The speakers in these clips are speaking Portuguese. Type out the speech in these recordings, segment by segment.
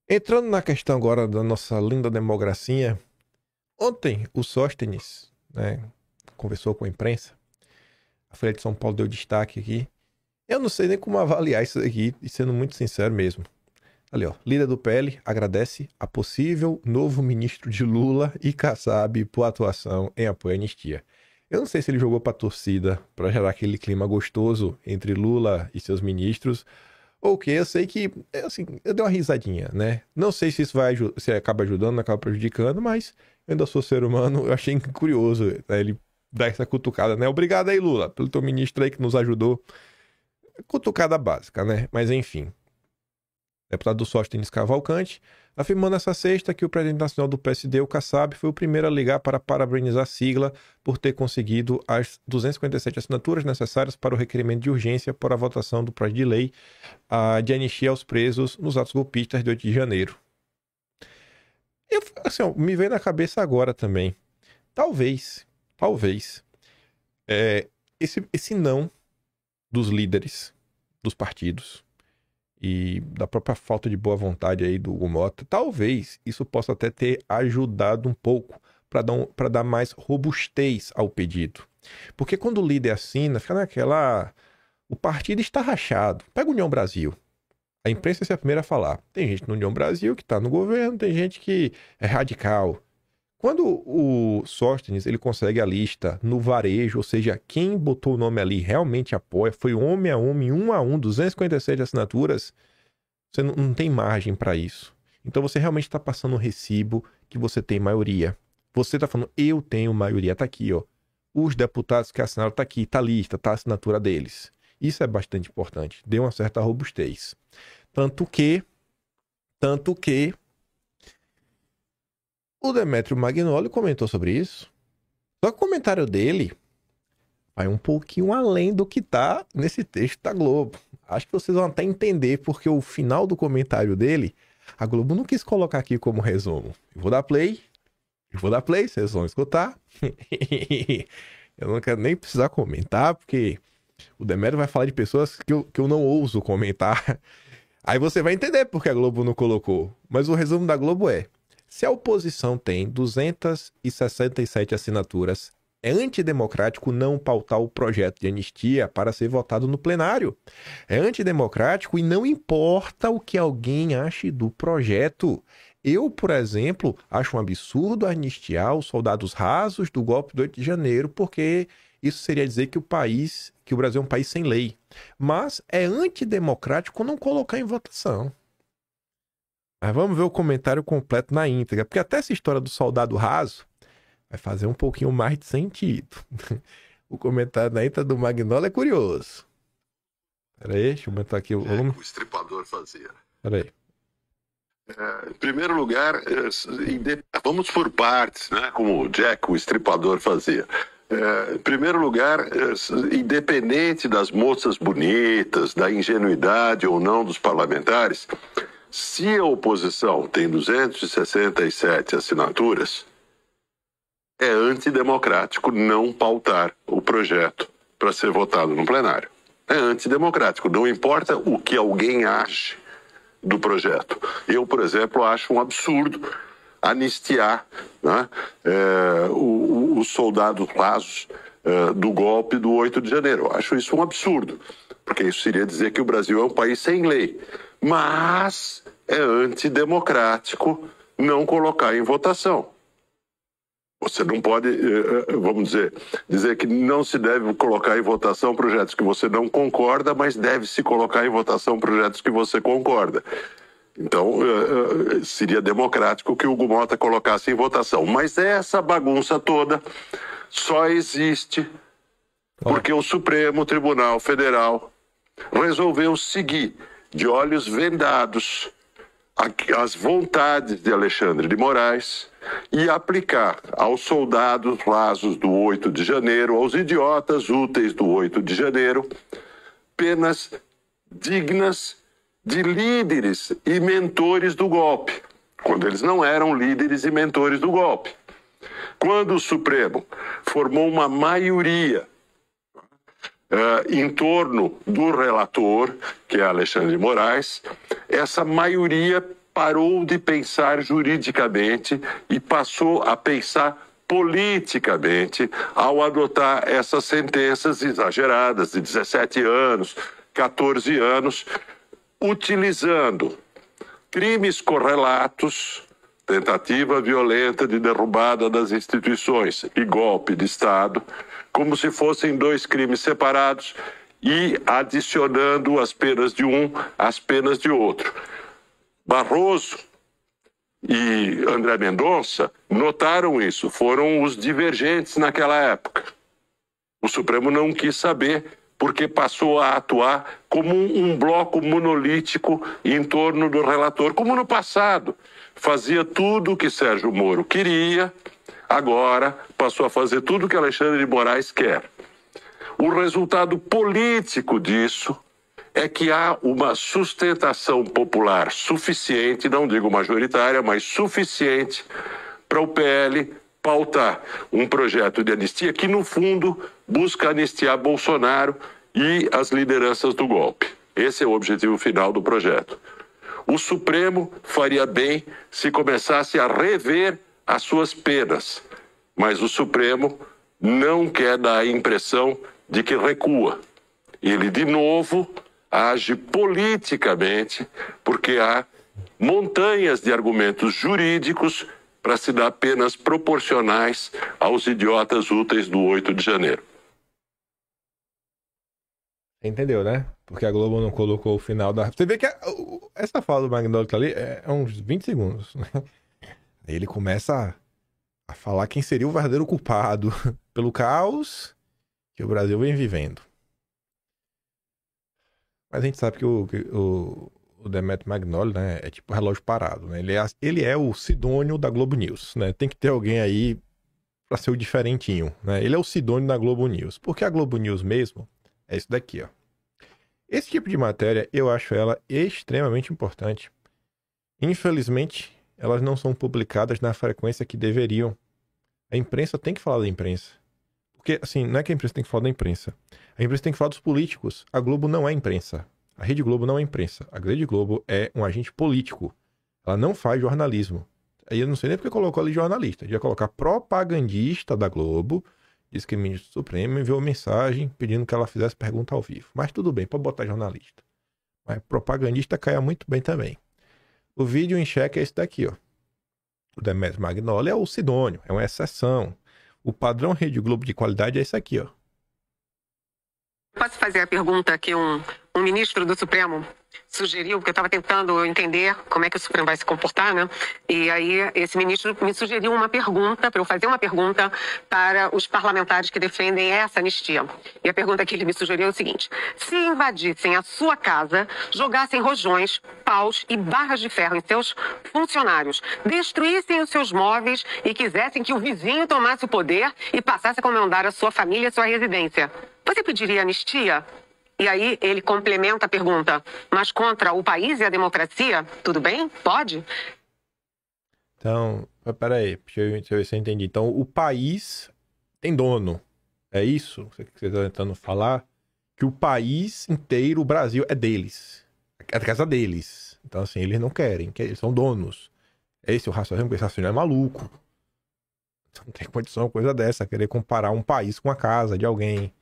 Entrando na questão agora da nossa linda democracia, ontem o Sóstenes, né, conversou com a imprensa, a Folha de São Paulo deu destaque aqui. Eu não sei nem como avaliar isso aqui, e sendo muito sincero mesmo. Ali, ó, líder do PL agradece a possível novo ministro de Lula e Kassab por atuação em apoio à anistia. Eu não sei se ele jogou pra torcida pra gerar aquele clima gostoso entre Lula e seus ministros, ou o que. Eu sei que, assim, eu dei uma risadinha, né? Não sei se isso se acaba ajudando, acaba prejudicando, mas eu ainda sou ser humano, eu achei curioso, né, ele dar essa cutucada, né? Obrigado aí, Lula, pelo teu ministro aí que nos ajudou. Cutucada básica, né? Mas enfim. Deputado do Sóstenes Cavalcante, afirmou nessa sexta que o presidente nacional do PSD, o Kassab, foi o primeiro a ligar para parabenizar a sigla por ter conseguido as 257 assinaturas necessárias para o requerimento de urgência para a votação do projeto de lei de anistia aos presos nos atos golpistas de 8 de janeiro. Assim, ó, me veio na cabeça agora também. Talvez, esse não dos líderes dos partidos e da própria falta de boa vontade aí do Hugo Mota, talvez isso possa até ter ajudado um pouco para dar mais robustez ao pedido. Porque quando o líder assina, fica naquela... O partido está rachado. Pega a União Brasil. A imprensa é a primeira a falar. Tem gente na União Brasil que está no governo, tem gente que é radical. Quando o Sóstenes ele consegue a lista no varejo, ou seja, quem botou o nome ali realmente apoia, foi homem a homem, 1 a 1, 257 assinaturas, você não tem margem para isso. Então você realmente está passando um recibo que você tem maioria. Você está falando, eu tenho maioria, tá aqui, ó. Os deputados que assinaram tá aqui, tá a lista, tá a assinatura deles. Isso é bastante importante, deu uma certa robustez. Tanto que o Demetrio Magnoli comentou sobre isso. Só que o comentário dele vai um pouquinho além do que tá nesse texto da Globo. Acho que vocês vão até entender porque o final do comentário dele, a Globo não quis colocar aqui como resumo. Eu vou dar play, vocês vão escutar. Eu não quero nem precisar comentar, porque o Demetrio vai falar de pessoas que eu não ouso comentar. Aí você vai entender porque a Globo não colocou. Mas o resumo da Globo é: se a oposição tem 267 assinaturas, é antidemocrático não pautar o projeto de anistia para ser votado no plenário. É antidemocrático e não importa o que alguém ache do projeto. Eu, por exemplo, acho um absurdo anistiar os soldados rasos do golpe do 8 de janeiro, porque isso seria dizer que o Brasil é um país sem lei. Mas é antidemocrático não colocar em votação. Mas vamos ver o comentário completo na íntegra, porque até essa história do soldado raso vai fazer um pouquinho mais de sentido. O comentário na íntegra do Magnoli é curioso. Peraí, deixa eu aumentar aqui o volume. O estripador fazia. Peraí. Em primeiro lugar, vamos por partes, né? Como o Jack, o estripador, fazia. Em primeiro lugar, independente das moças bonitas, da ingenuidade ou não dos parlamentares, se a oposição tem 267 assinaturas, é antidemocrático não pautar o projeto para ser votado no plenário. É antidemocrático, não importa o que alguém ache do projeto. Eu, por exemplo, acho um absurdo anistiar, né, os soldados rasos do golpe do 8 de janeiro. Eu acho isso um absurdo, porque isso seria dizer que o Brasil é um país sem lei. Mas é antidemocrático não colocar em votação. Você não pode, vamos dizer que não se deve colocar em votação projetos que você não concorda, mas deve-se colocar em votação projetos que você concorda. Então, seria democrático que o Hugo Mota colocasse em votação. Mas essa bagunça toda só existe porque o Supremo Tribunal Federal resolveu seguir de olhos vendados as vontades de Alexandre de Moraes e aplicar aos soldados rasos do 8 de janeiro, aos idiotas úteis do 8 de janeiro, penas dignas de líderes e mentores do golpe, quando eles não eram líderes e mentores do golpe. Quando o Supremo formou uma maioria em torno do relator, que é Alexandre de Moraes, essa maioria parou de pensar juridicamente e passou a pensar politicamente ao adotar essas sentenças exageradas de 17 anos, 14 anos, utilizando crimes correlatos, tentativa violenta de derrubada das instituições e golpe de Estado, como se fossem dois crimes separados e adicionando as penas de um às penas de outro. Barroso e André Mendonça notaram isso, foram os divergentes naquela época. O Supremo não quis saber porque passou a atuar como um bloco monolítico em torno do relator, como no passado. Fazia tudo o que Sérgio Moro queria, agora passou a fazer tudo o que Alexandre de Moraes quer. O resultado político disso é que há uma sustentação popular suficiente, não digo majoritária, mas suficiente para o PL pautar um projeto de anistia que, no fundo, busca anistiar Bolsonaro e as lideranças do golpe. Esse é o objetivo final do projeto. O Supremo faria bem se começasse a rever as suas penas, mas o Supremo não quer dar a impressão de que recua. Ele, de novo, age politicamente porque há montanhas de argumentos jurídicos para se dar penas proporcionais aos idiotas úteis do 8 de janeiro. Entendeu, né? Porque a Globo não colocou o final da... Você vê que essa fala do Magnólico ali é uns 20 segundos, né? Aí ele começa a falar quem seria o verdadeiro culpado pelo caos que o Brasil vem vivendo. Mas a gente sabe que o Demetrio Magnoli, né, é tipo relógio parado, né? Ele é o Sidônio da Globo News, né? Tem que ter alguém aí pra ser o diferentinho, né? Ele é o Sidônio da Globo News. Porque a Globo News mesmo é isso daqui, ó. Esse tipo de matéria, eu acho ela extremamente importante. Infelizmente, elas não são publicadas na frequência que deveriam. A imprensa tem que falar da imprensa. Porque, assim, não é que a imprensa tem que falar da imprensa. A imprensa tem que falar dos políticos. A Globo não é imprensa. A Rede Globo não é imprensa. A Rede Globo é um agente político. Ela não faz jornalismo. Aí eu não sei nem porque colocou ali jornalista. Devia colocar propagandista da Globo. Diz que o ministro Supremo enviou mensagem pedindo que ela fizesse pergunta ao vivo. Mas tudo bem, pode botar jornalista. Mas propagandista caia muito bem também. O vídeo em xeque é esse daqui, ó. O Demetrio Magnoli é o Sidônio, é uma exceção. O padrão Rede Globo de qualidade é esse aqui, ó. Posso fazer a pergunta que um ministro do Supremo sugeriu, porque eu estava tentando entender como é que o Supremo vai se comportar, né? E aí esse ministro me sugeriu uma pergunta, para eu fazer uma pergunta para os parlamentares que defendem essa anistia. E a pergunta que ele me sugeriu é o seguinte: se invadissem a sua casa, jogassem rojões, paus e barras de ferro em seus funcionários, destruíssem os seus móveis e quisessem que o vizinho tomasse o poder e passasse a comandar a sua família e a sua residência, você pediria anistia? E aí ele complementa a pergunta: mas contra o país e a democracia, tudo bem? Pode? Então, peraí, deixa eu ver se eu entendi. Então, o país tem dono. É isso que você está tentando falar? Que o país inteiro, o Brasil, é deles. É a casa deles. Então, assim, eles não querem, eles são donos. Esse é o raciocínio, porque esse raciocínio é maluco. Não tem condição uma coisa dessa, querer comparar um país com a casa de alguém.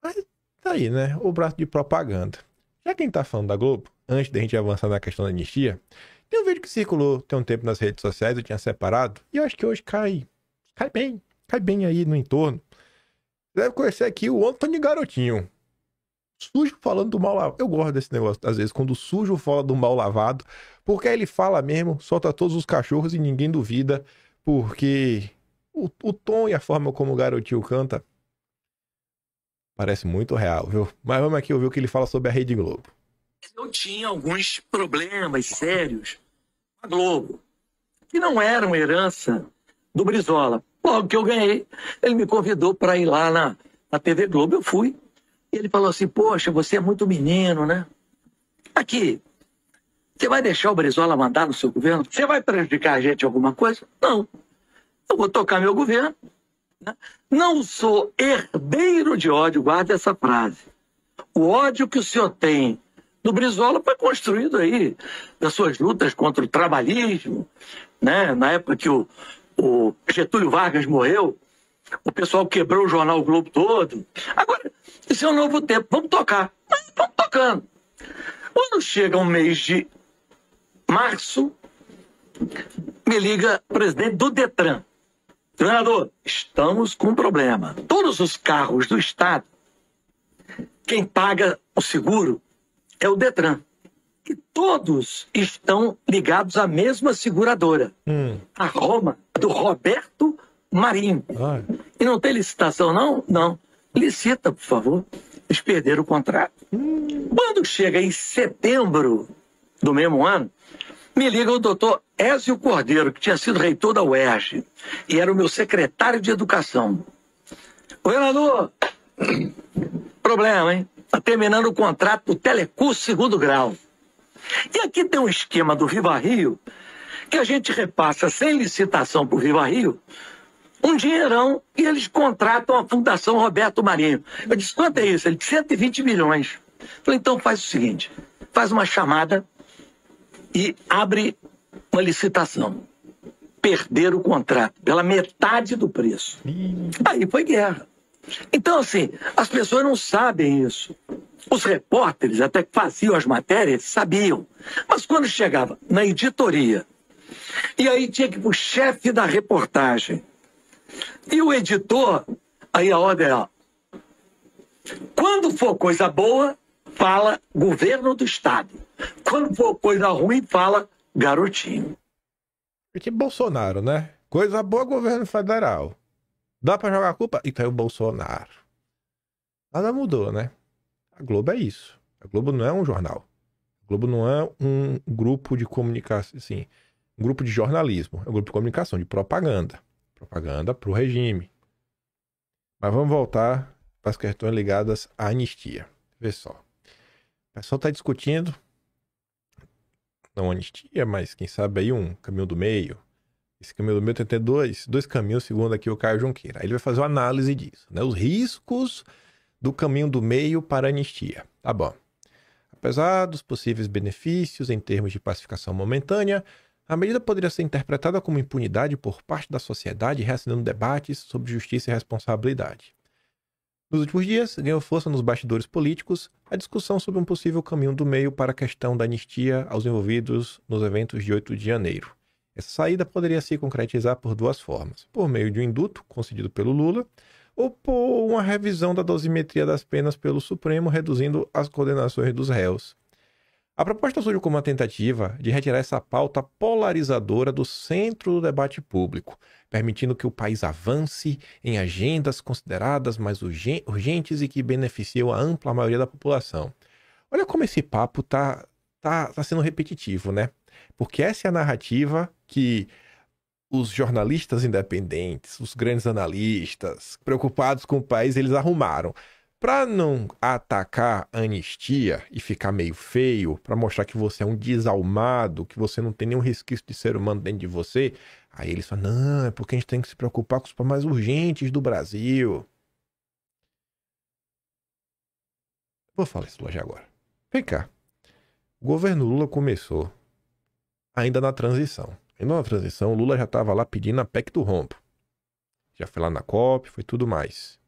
Mas tá aí, né? O braço de propaganda. Já quem tá falando da Globo, antes da gente avançar na questão da anistia, tem um vídeo que circulou tem um tempo nas redes sociais, eu tinha separado, e eu acho que hoje cai bem aí no entorno. Você deve conhecer aqui o Antônio Garotinho. Sujo falando do mal lavado. Eu gosto desse negócio, às vezes, quando o sujo fala do mal lavado, porque aí ele fala mesmo, solta todos os cachorros e ninguém duvida, porque o tom e a forma como o Garotinho canta parece muito real, viu? Mas vamos aqui ouvir o que ele fala sobre a Rede Globo. Eu tinha alguns problemas sérios com a Globo, que não eram herança do Brizola. Logo que eu ganhei, ele me convidou para ir lá na TV Globo, eu fui. E ele falou assim: poxa, você é muito menino, né? Aqui, você vai deixar o Brizola mandar no seu governo? Você vai prejudicar a gente em alguma coisa? Não. Eu vou tocar meu governo. Não sou herdeiro de ódio, guarde essa frase. O ódio que o senhor tem do Brizola foi construído aí, das suas lutas contra o trabalhismo, né? Na época que o Getúlio Vargas morreu, o pessoal quebrou o jornal O Globo todo. Agora, esse é um novo tempo, vamos tocar. Vamos tocando. Quando chega um mês de março, me liga o presidente do Detran. Governador, estamos com um problema. Todos os carros do Estado, quem paga o seguro é o Detran. E todos estão ligados à mesma seguradora. A Roma, do Roberto Marinho. E não tem licitação, não? Não. Licita, por favor. Eles perderam o contrato. Quando chega em setembro do mesmo ano, me liga o doutor Ézio Cordeiro, que tinha sido reitor da UERJ, e era o meu secretário de educação. Governador, problema, hein? Está terminando o contrato do Telecurso segundo grau. E aqui tem um esquema do Viva Rio, que a gente repassa sem licitação para o Viva Rio, um dinheirão, e eles contratam a Fundação Roberto Marinho. Eu disse, quanto é isso? Ele disse, 120 milhões. Eu falei, então faz o seguinte, faz uma chamada e abre uma licitação. Perderam o contrato pela metade do preço. Aí foi guerra. Então, assim, as pessoas não sabem isso. Os repórteres, até que faziam as matérias, sabiam. Mas quando chegava na editoria, e aí tinha que ir para o chefe da reportagem, e o editor, aí a ordem é, ó, quando for coisa boa, fala governo do Estado. Quando for coisa ruim, fala garotinho. Tipo Bolsonaro, né? Coisa boa, governo federal. Dá pra jogar a culpa? E caiu o Bolsonaro. Nada mudou, né? A Globo é isso. A Globo não é um jornal. A Globo não é um grupo de comunicação, assim, um grupo de jornalismo. É um grupo de comunicação, de propaganda. Propaganda pro regime. Mas vamos voltar para as questões ligadas à anistia. Vê só. O pessoal está discutindo, não anistia, mas quem sabe aí um caminho do meio. Esse caminho do meio tem que ter dois caminhos, segundo aqui o Caio Junqueira. Aí ele vai fazer uma análise disso, né? Os riscos do caminho do meio para a anistia. Tá bom. Apesar dos possíveis benefícios em termos de pacificação momentânea, a medida poderia ser interpretada como impunidade por parte da sociedade, reacendando debates sobre justiça e responsabilidade. Nos últimos dias, ganhou força nos bastidores políticos a discussão sobre um possível caminho do meio para a questão da anistia aos envolvidos nos eventos de 8 de janeiro. Essa saída poderia se concretizar por duas formas: por meio de um indulto concedido pelo Lula, ou por uma revisão da dosimetria das penas pelo Supremo, reduzindo as condenações dos réus. A proposta surge como uma tentativa de retirar essa pauta polarizadora do centro do debate público, permitindo que o país avance em agendas consideradas mais urgentes e que beneficiam a ampla maioria da população. Olha como esse papo tá sendo repetitivo, né? Porque essa é a narrativa que os jornalistas independentes, os grandes analistas, preocupados com o país, eles arrumaram. Para não atacar a anistia e ficar meio feio, para mostrar que você é um desalmado, que você não tem nenhum resquício de ser humano dentro de você, aí eles falam, não, é porque a gente tem que se preocupar com os problemas mais urgentes do Brasil. Vou falar isso já agora. Vem cá. O governo Lula começou ainda na transição. Ainda na transição, o Lula já estava lá pedindo a PEC do rombo. Já foi lá na COP, foi tudo mais.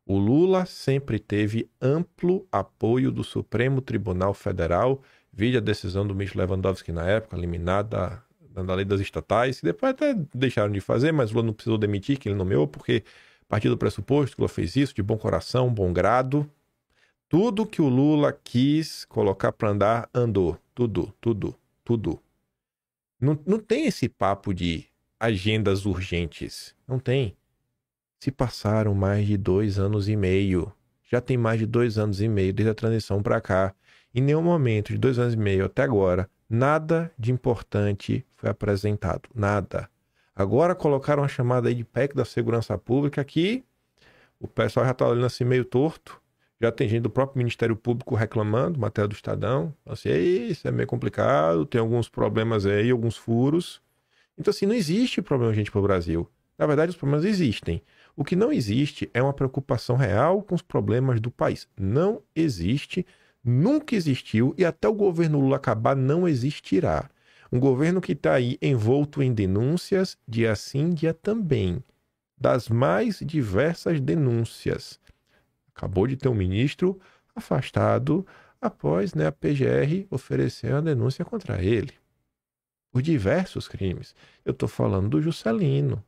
O Lula sempre teve amplo apoio do Supremo Tribunal Federal, vide a decisão do ministro Lewandowski na época, eliminada da lei das estatais, que depois até deixaram de fazer, mas o Lula não precisou demitir, que ele nomeou, porque a partir do pressuposto que o Lula fez isso, de bom coração, bom grado. Tudo que o Lula quis colocar para andar, andou. Tudo. Não tem esse papo de agendas urgentes. Não tem. Se passaram mais de 2 anos e meio. Já tem mais de 2 anos e meio desde a transição para cá. Em nenhum momento de 2 anos e meio até agora, nada de importante foi apresentado. Nada. Agora colocaram a chamada aí de PEC da Segurança Pública que o pessoal já está olhando assim meio torto. Já tem gente do próprio Ministério Público reclamando, matéria do Estadão. Assim, isso é meio complicado, tem alguns problemas aí, alguns furos. Então assim, não existe problema urgente para o Brasil. Na verdade, os problemas existem. O que não existe é uma preocupação real com os problemas do país. Não existe, Nunca existiu e até o governo Lula acabar não existirá. Um governo que está aí envolto em denúncias, dia sim, dia também. Das mais diversas denúncias. Acabou de ter um ministro afastado após, né, a PGR oferecer uma denúncia contra ele. Por diversos crimes. Eu estou falando do Juscelino.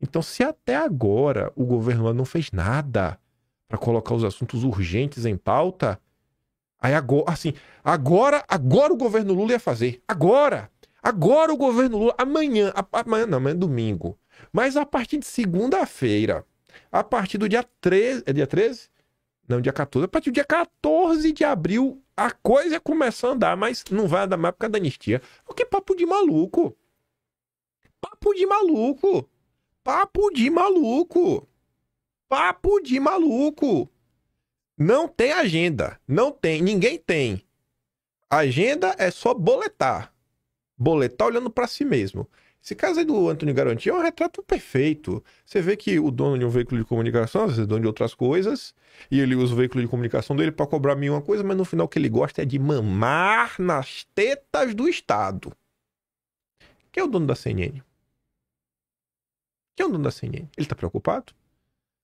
Então, se até agora o governo Lula não fez nada para colocar os assuntos urgentes em pauta, aí agora, assim, agora o governo Lula ia fazer. Agora o governo Lula, amanhã é domingo. Mas a partir de segunda-feira, a partir do dia 13, é dia 13? Não, dia 14. A partir do dia 14 de abril, a coisa começa a andar, mas não vai andar mais por causa da anistia. Que papo de maluco. Papo de maluco. Papo de maluco. Papo de maluco. Não tem agenda. Não tem. Ninguém tem. Agenda é só boletar. Boletar olhando para si mesmo. Esse caso aí do Antônio Garantia é um retrato perfeito. Você vê que o dono de um veículo de comunicação, às vezes dono de outras coisas, e ele usa o veículo de comunicação dele para cobrar mil uma coisa, mas no final o que ele gosta é de mamar nas tetas do Estado. Quem é o dono da CNN? Quem é o dono da CNN? Ele tá preocupado?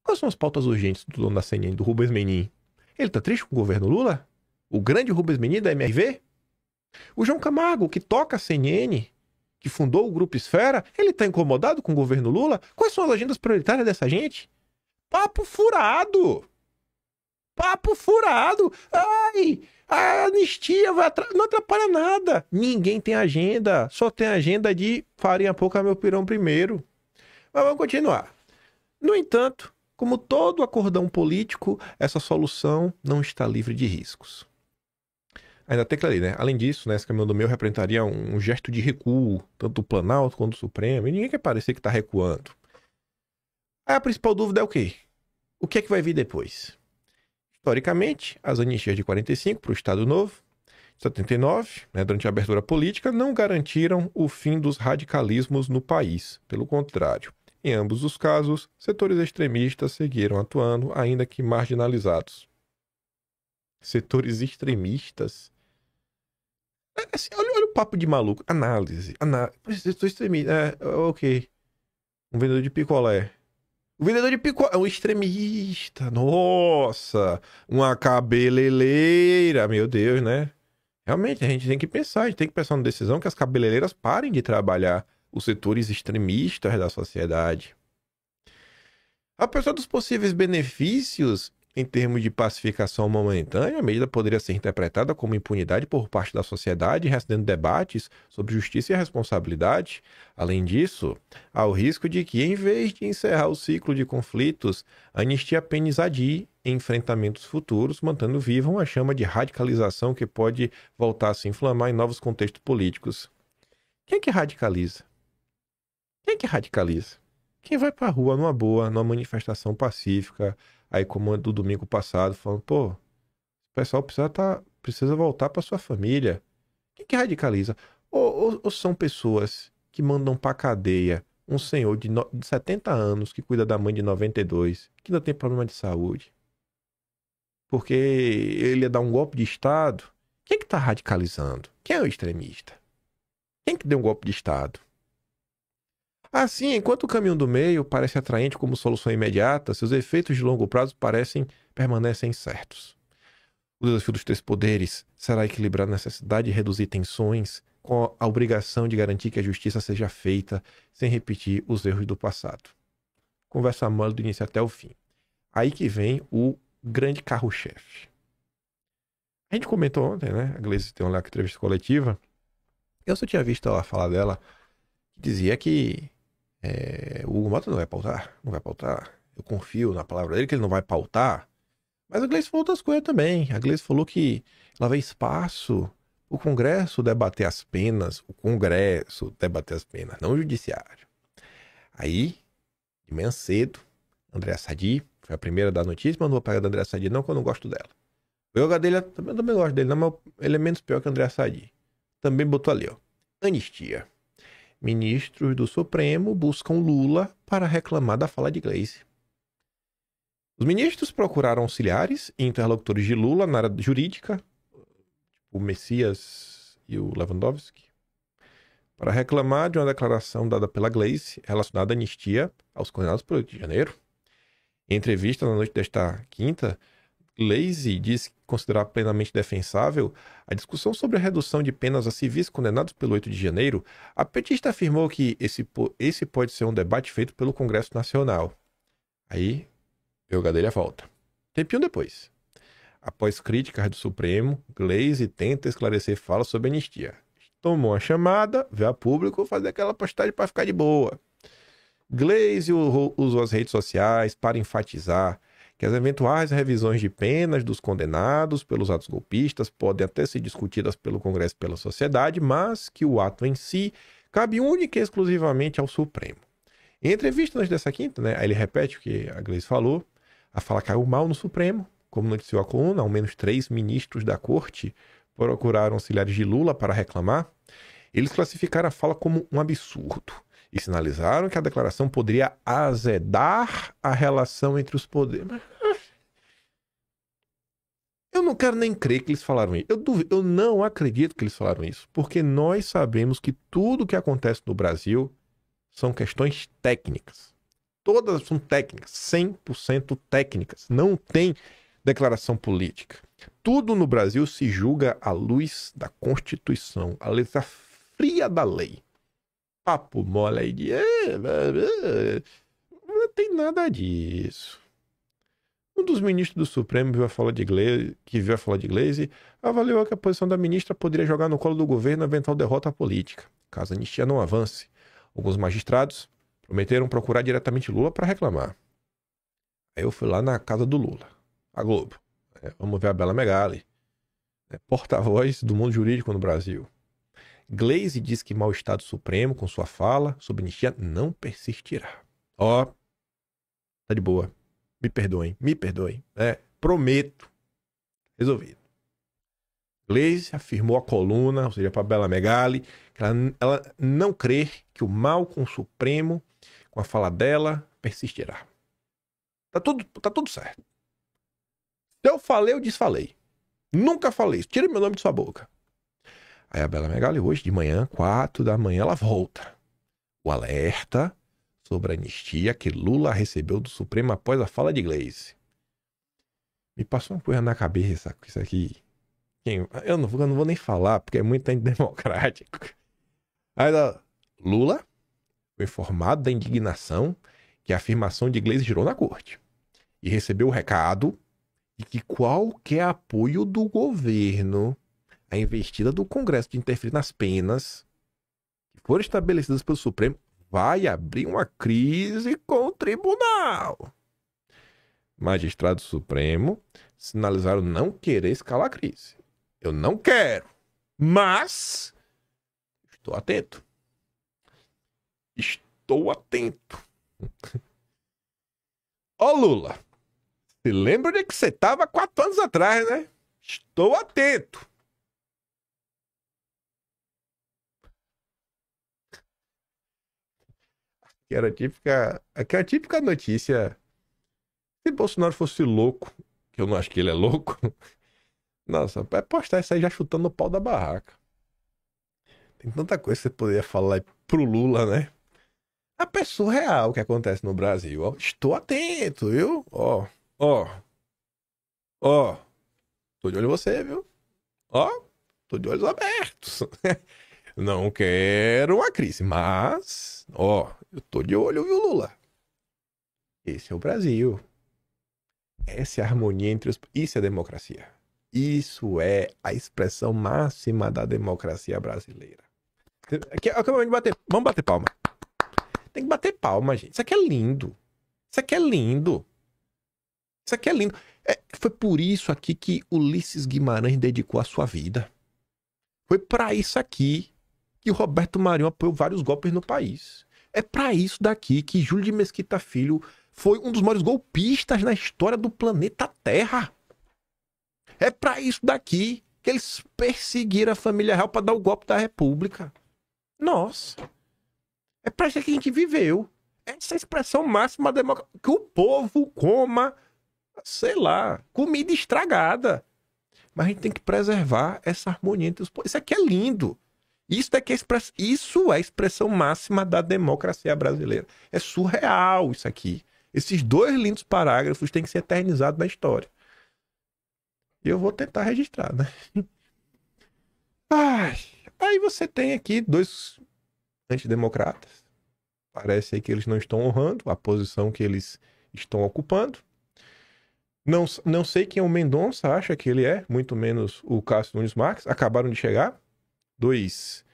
Quais são as pautas urgentes do dono da CNN, do Rubens Menin? Ele tá triste com o governo Lula? O grande Rubens Menin da MRV? O João Camargo, que toca a CNN, que fundou o Grupo Esfera, ele tá incomodado com o governo Lula? Quais são as agendas prioritárias dessa gente? Papo furado! Papo furado! Ai, a anistia não atrapalha nada. Ninguém tem agenda. Só tem agenda de farinha pouca, meu pirão primeiro. Mas vamos continuar. No entanto, como todo acordão político, essa solução não está livre de riscos. Ainda tem que ler, né? Além disso, né, esse caminhão do meio representaria um gesto de recuo, tanto do Planalto quanto do Supremo, e ninguém quer parecer que está recuando. Aí a principal dúvida é o quê? O que é que vai vir depois? Historicamente, as anistias de 45 para o Estado Novo, 79, né, durante a abertura política, não garantiram o fim dos radicalismos no país. Pelo contrário, em ambos os casos, setores extremistas seguiram atuando, ainda que marginalizados. Setores extremistas? Assim, olha o papo de maluco. Análise. Setor extremista. Ok. Um vendedor de picolé. O vendedor de picolé é um extremista. Nossa! Uma cabeleireira. Meu Deus, né? Realmente, a gente tem que pensar numa decisão que as cabeleireiras parem de trabalhar os setores extremistas da sociedade. Apesar dos possíveis benefícios em termos de pacificação momentânea, a medida poderia ser interpretada como impunidade por parte da sociedade, respondendo debates sobre justiça e responsabilidade. Além disso, há o risco de que, em vez de encerrar o ciclo de conflitos, a anistia apenas adie enfrentamentos futuros, mantendo viva uma chama de radicalização que pode voltar a se inflamar em novos contextos políticos. Quem é que radicaliza? Quem é que radicaliza? Quem vai pra rua numa boa, numa manifestação pacífica, aí como do domingo passado, falando, pô, o pessoal precisa voltar pra sua família. Quem que radicaliza? Ou são pessoas que mandam pra cadeia um senhor de 70 anos que cuida da mãe de 92, que não tem problema de saúde? Porque ele ia dar um golpe de Estado? Quem que tá radicalizando? Quem é o extremista? Quem que deu um golpe de Estado? Assim, enquanto o caminho do meio parece atraente como solução imediata, seus efeitos de longo prazo permanecem incertos. O desafio dos três poderes será equilibrar a necessidade de reduzir tensões com a obrigação de garantir que a justiça seja feita sem repetir os erros do passado. Conversa mole do início até o fim. Aí que vem o grande carro-chefe. A gente comentou ontem, né? A Gleice tem uma entrevista coletiva. Eu só tinha visto ela falar dela, que dizia que o Hugo Mota não vai pautar. Eu confio na palavra dele que ele não vai pautar. Mas a Gleice falou outras coisas também. A Gleice falou que ela vê espaço o Congresso debater as penas. Não o Judiciário. Aí, de manhã cedo, Andréa Sadi foi a primeira da notícia, mas não vou pegar da Andréa Sadi não, porque eu não gosto dela. O yoga dele, eu também gosto dele, não, mas ele é menos pior que a Andréa Sadi. Também botou ali, ó. Anistia. Ministros do Supremo buscam Lula para reclamar da fala de Gleice. Os ministros procuraram auxiliares e interlocutores de Lula na área jurídica, o Messias e o Lewandowski, para reclamar de uma declaração dada pela Gleisi relacionada à anistia aos condenados pelo 8 de janeiro. Em entrevista na noite desta quinta, Gleisi disse considerar plenamente defensável a discussão sobre a redução de penas a civis condenados pelo 8 de janeiro. A petista afirmou que esse pode ser um debate feito pelo Congresso Nacional. Aí, veio o Gadelha volta. Tempinho depois, após críticas do Supremo, Gleisi tenta esclarecer fala sobre anistia. Tomou uma chamada, veio a público fazer aquela postagem para ficar de boa. Gleisi usou as redes sociais para enfatizar que as eventuais revisões de penas dos condenados pelos atos golpistas podem até ser discutidas pelo Congresso e pela sociedade, mas que o ato em si cabe única e exclusivamente ao Supremo. Em entrevista antes dessa quinta, né, aí ele repete o que a Gleisi falou, a fala caiu mal no Supremo, como noticiou a coluna, ao menos 3 ministros da corte procuraram auxiliares de Lula para reclamar. Eles classificaram a fala como um absurdo e sinalizaram que a declaração poderia azedar a relação entre os poderes. Eu não quero nem crer que eles falaram isso. Eu não acredito que eles falaram isso, porque nós sabemos que tudo o que acontece no Brasil são questões técnicas. Todas são técnicas, 100% técnicas. Não tem declaração política. Tudo no Brasil se julga à luz da Constituição, à letra fria da lei. Papo mole aí de... Não tem nada disso. Um dos ministros do Supremo que viu a fala de Gleisi avaliou que a posição da ministra poderia jogar no colo do governo a eventual derrota política, caso a anistia não avance. Alguns magistrados prometeram procurar diretamente Lula para reclamar. Aí eu fui lá na casa do Lula, a Globo. Vamos ver a Bela Megali, porta-voz do mundo jurídico no Brasil. Gleisi diz que mal-estar do Supremo com sua fala sobre anistia não persistirá. Tá de boa. Me perdoem. Prometo. Resolvido. Gleisi afirmou a coluna, ou seja, para Bela Megali, que ela não crê que o mal com o Supremo, com a fala dela, persistirá. Tá tudo certo. Se eu falei, eu desfalei. Nunca falei isso. Tira meu nome de sua boca. Aí a Bela Megali, hoje de manhã, 4 da manhã, ela volta. O alerta sobre a anistia que Lula recebeu do Supremo após a fala de Gleisi. Me passou uma coisa na cabeça com isso aqui. Eu não vou nem falar, porque é muito antidemocrático. Aí Lula foi informado da indignação que a afirmação de Gleisi gerou na corte. E recebeu o recado de que qualquer apoio do governo à investida do Congresso de interferir nas penas que foram estabelecidas pelo Supremo vai abrir uma crise com o tribunal. Magistrados do Supremo sinalizaram não querer escalar a crise. Eu não quero, mas estou atento. Estou atento. Ó Lula, se lembra de que você estava 4 anos atrás, né? Estou atento. Aqui é a típica notícia. Se Bolsonaro fosse louco, que eu não acho que ele é louco, nossa, vai postar isso aí já chutando o pau da barraca. Tem tanta coisa que você poderia falar pro Lula, né? A pessoa real que acontece no Brasil. Ó, estou atento, viu? Ó. Tô de olho em você, viu? Ó, tô de olhos abertos. Não quero uma crise, mas, eu tô de olho, viu, Lula? Esse é o Brasil. Essa é a harmonia entre os... Isso é democracia. Isso é a expressão máxima da democracia brasileira. Vamos bater palma. Tem que bater palma, gente. Isso aqui é lindo. Foi por isso aqui que Ulisses Guimarães dedicou a sua vida. Foi para isso aqui que o Roberto Marinho apoiou vários golpes no país. É para isso daqui que Júlio de Mesquita Filho foi um dos maiores golpistas na história do planeta Terra. É para isso daqui que eles perseguiram a família real para dar o golpe da República. Nossa. É para isso que a gente viveu. Essa é a expressão máxima da democracia. Que o povo coma sei lá, comida estragada. Mas a gente tem que preservar essa harmonia entre os povos. Isso aqui é lindo. Isso é a expressão máxima da democracia brasileira. É surreal isso aqui. Esses 2 lindos parágrafos têm que ser eternizados na história. E eu vou tentar registrar, né? Aí você tem aqui 2 antidemocratas. Parece aí que eles não estão honrando a posição que eles estão ocupando. Não sei quem é o Mendonça acha que ele é, muito menos o Cássio Nunes Marques. Acabaram de chegar. 2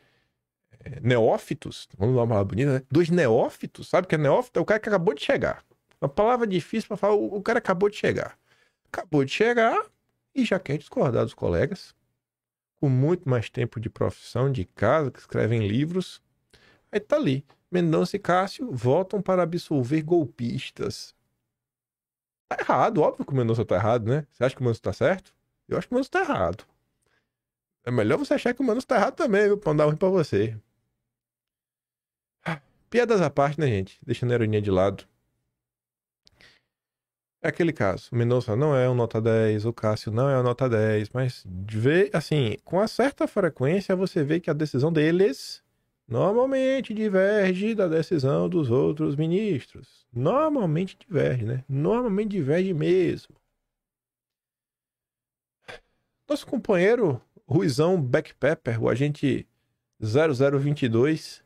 neófitos, vamos dar uma palavra bonita, né? 2 neófitos, sabe o que é neófito? É o cara que acabou de chegar. Uma palavra difícil para falar, o cara acabou de chegar. Acabou de chegar e já quer discordar dos colegas, com muito mais tempo de profissão, de casa, que escrevem livros. Aí tá ali, Mendonça e Cássio votam para absolver golpistas. Tá errado, óbvio que o Mendonça tá errado, né? Você acha que o Mendonça tá certo? Eu acho que o Mendonça tá errado. É melhor você achar que o Mendonça tá errado também, viu? Pra não dar ruim pra você. Piadas à parte, né, gente? Deixando a ironia de lado. É aquele caso. O Mendonça não é um nota 10, o Cássio não é um nota 10, mas assim, com uma certa frequência você vê que a decisão deles normalmente diverge da decisão dos outros ministros. Normalmente diverge, né? Normalmente diverge mesmo. Nosso companheiro Ruizão Backpepper, o agente 0022,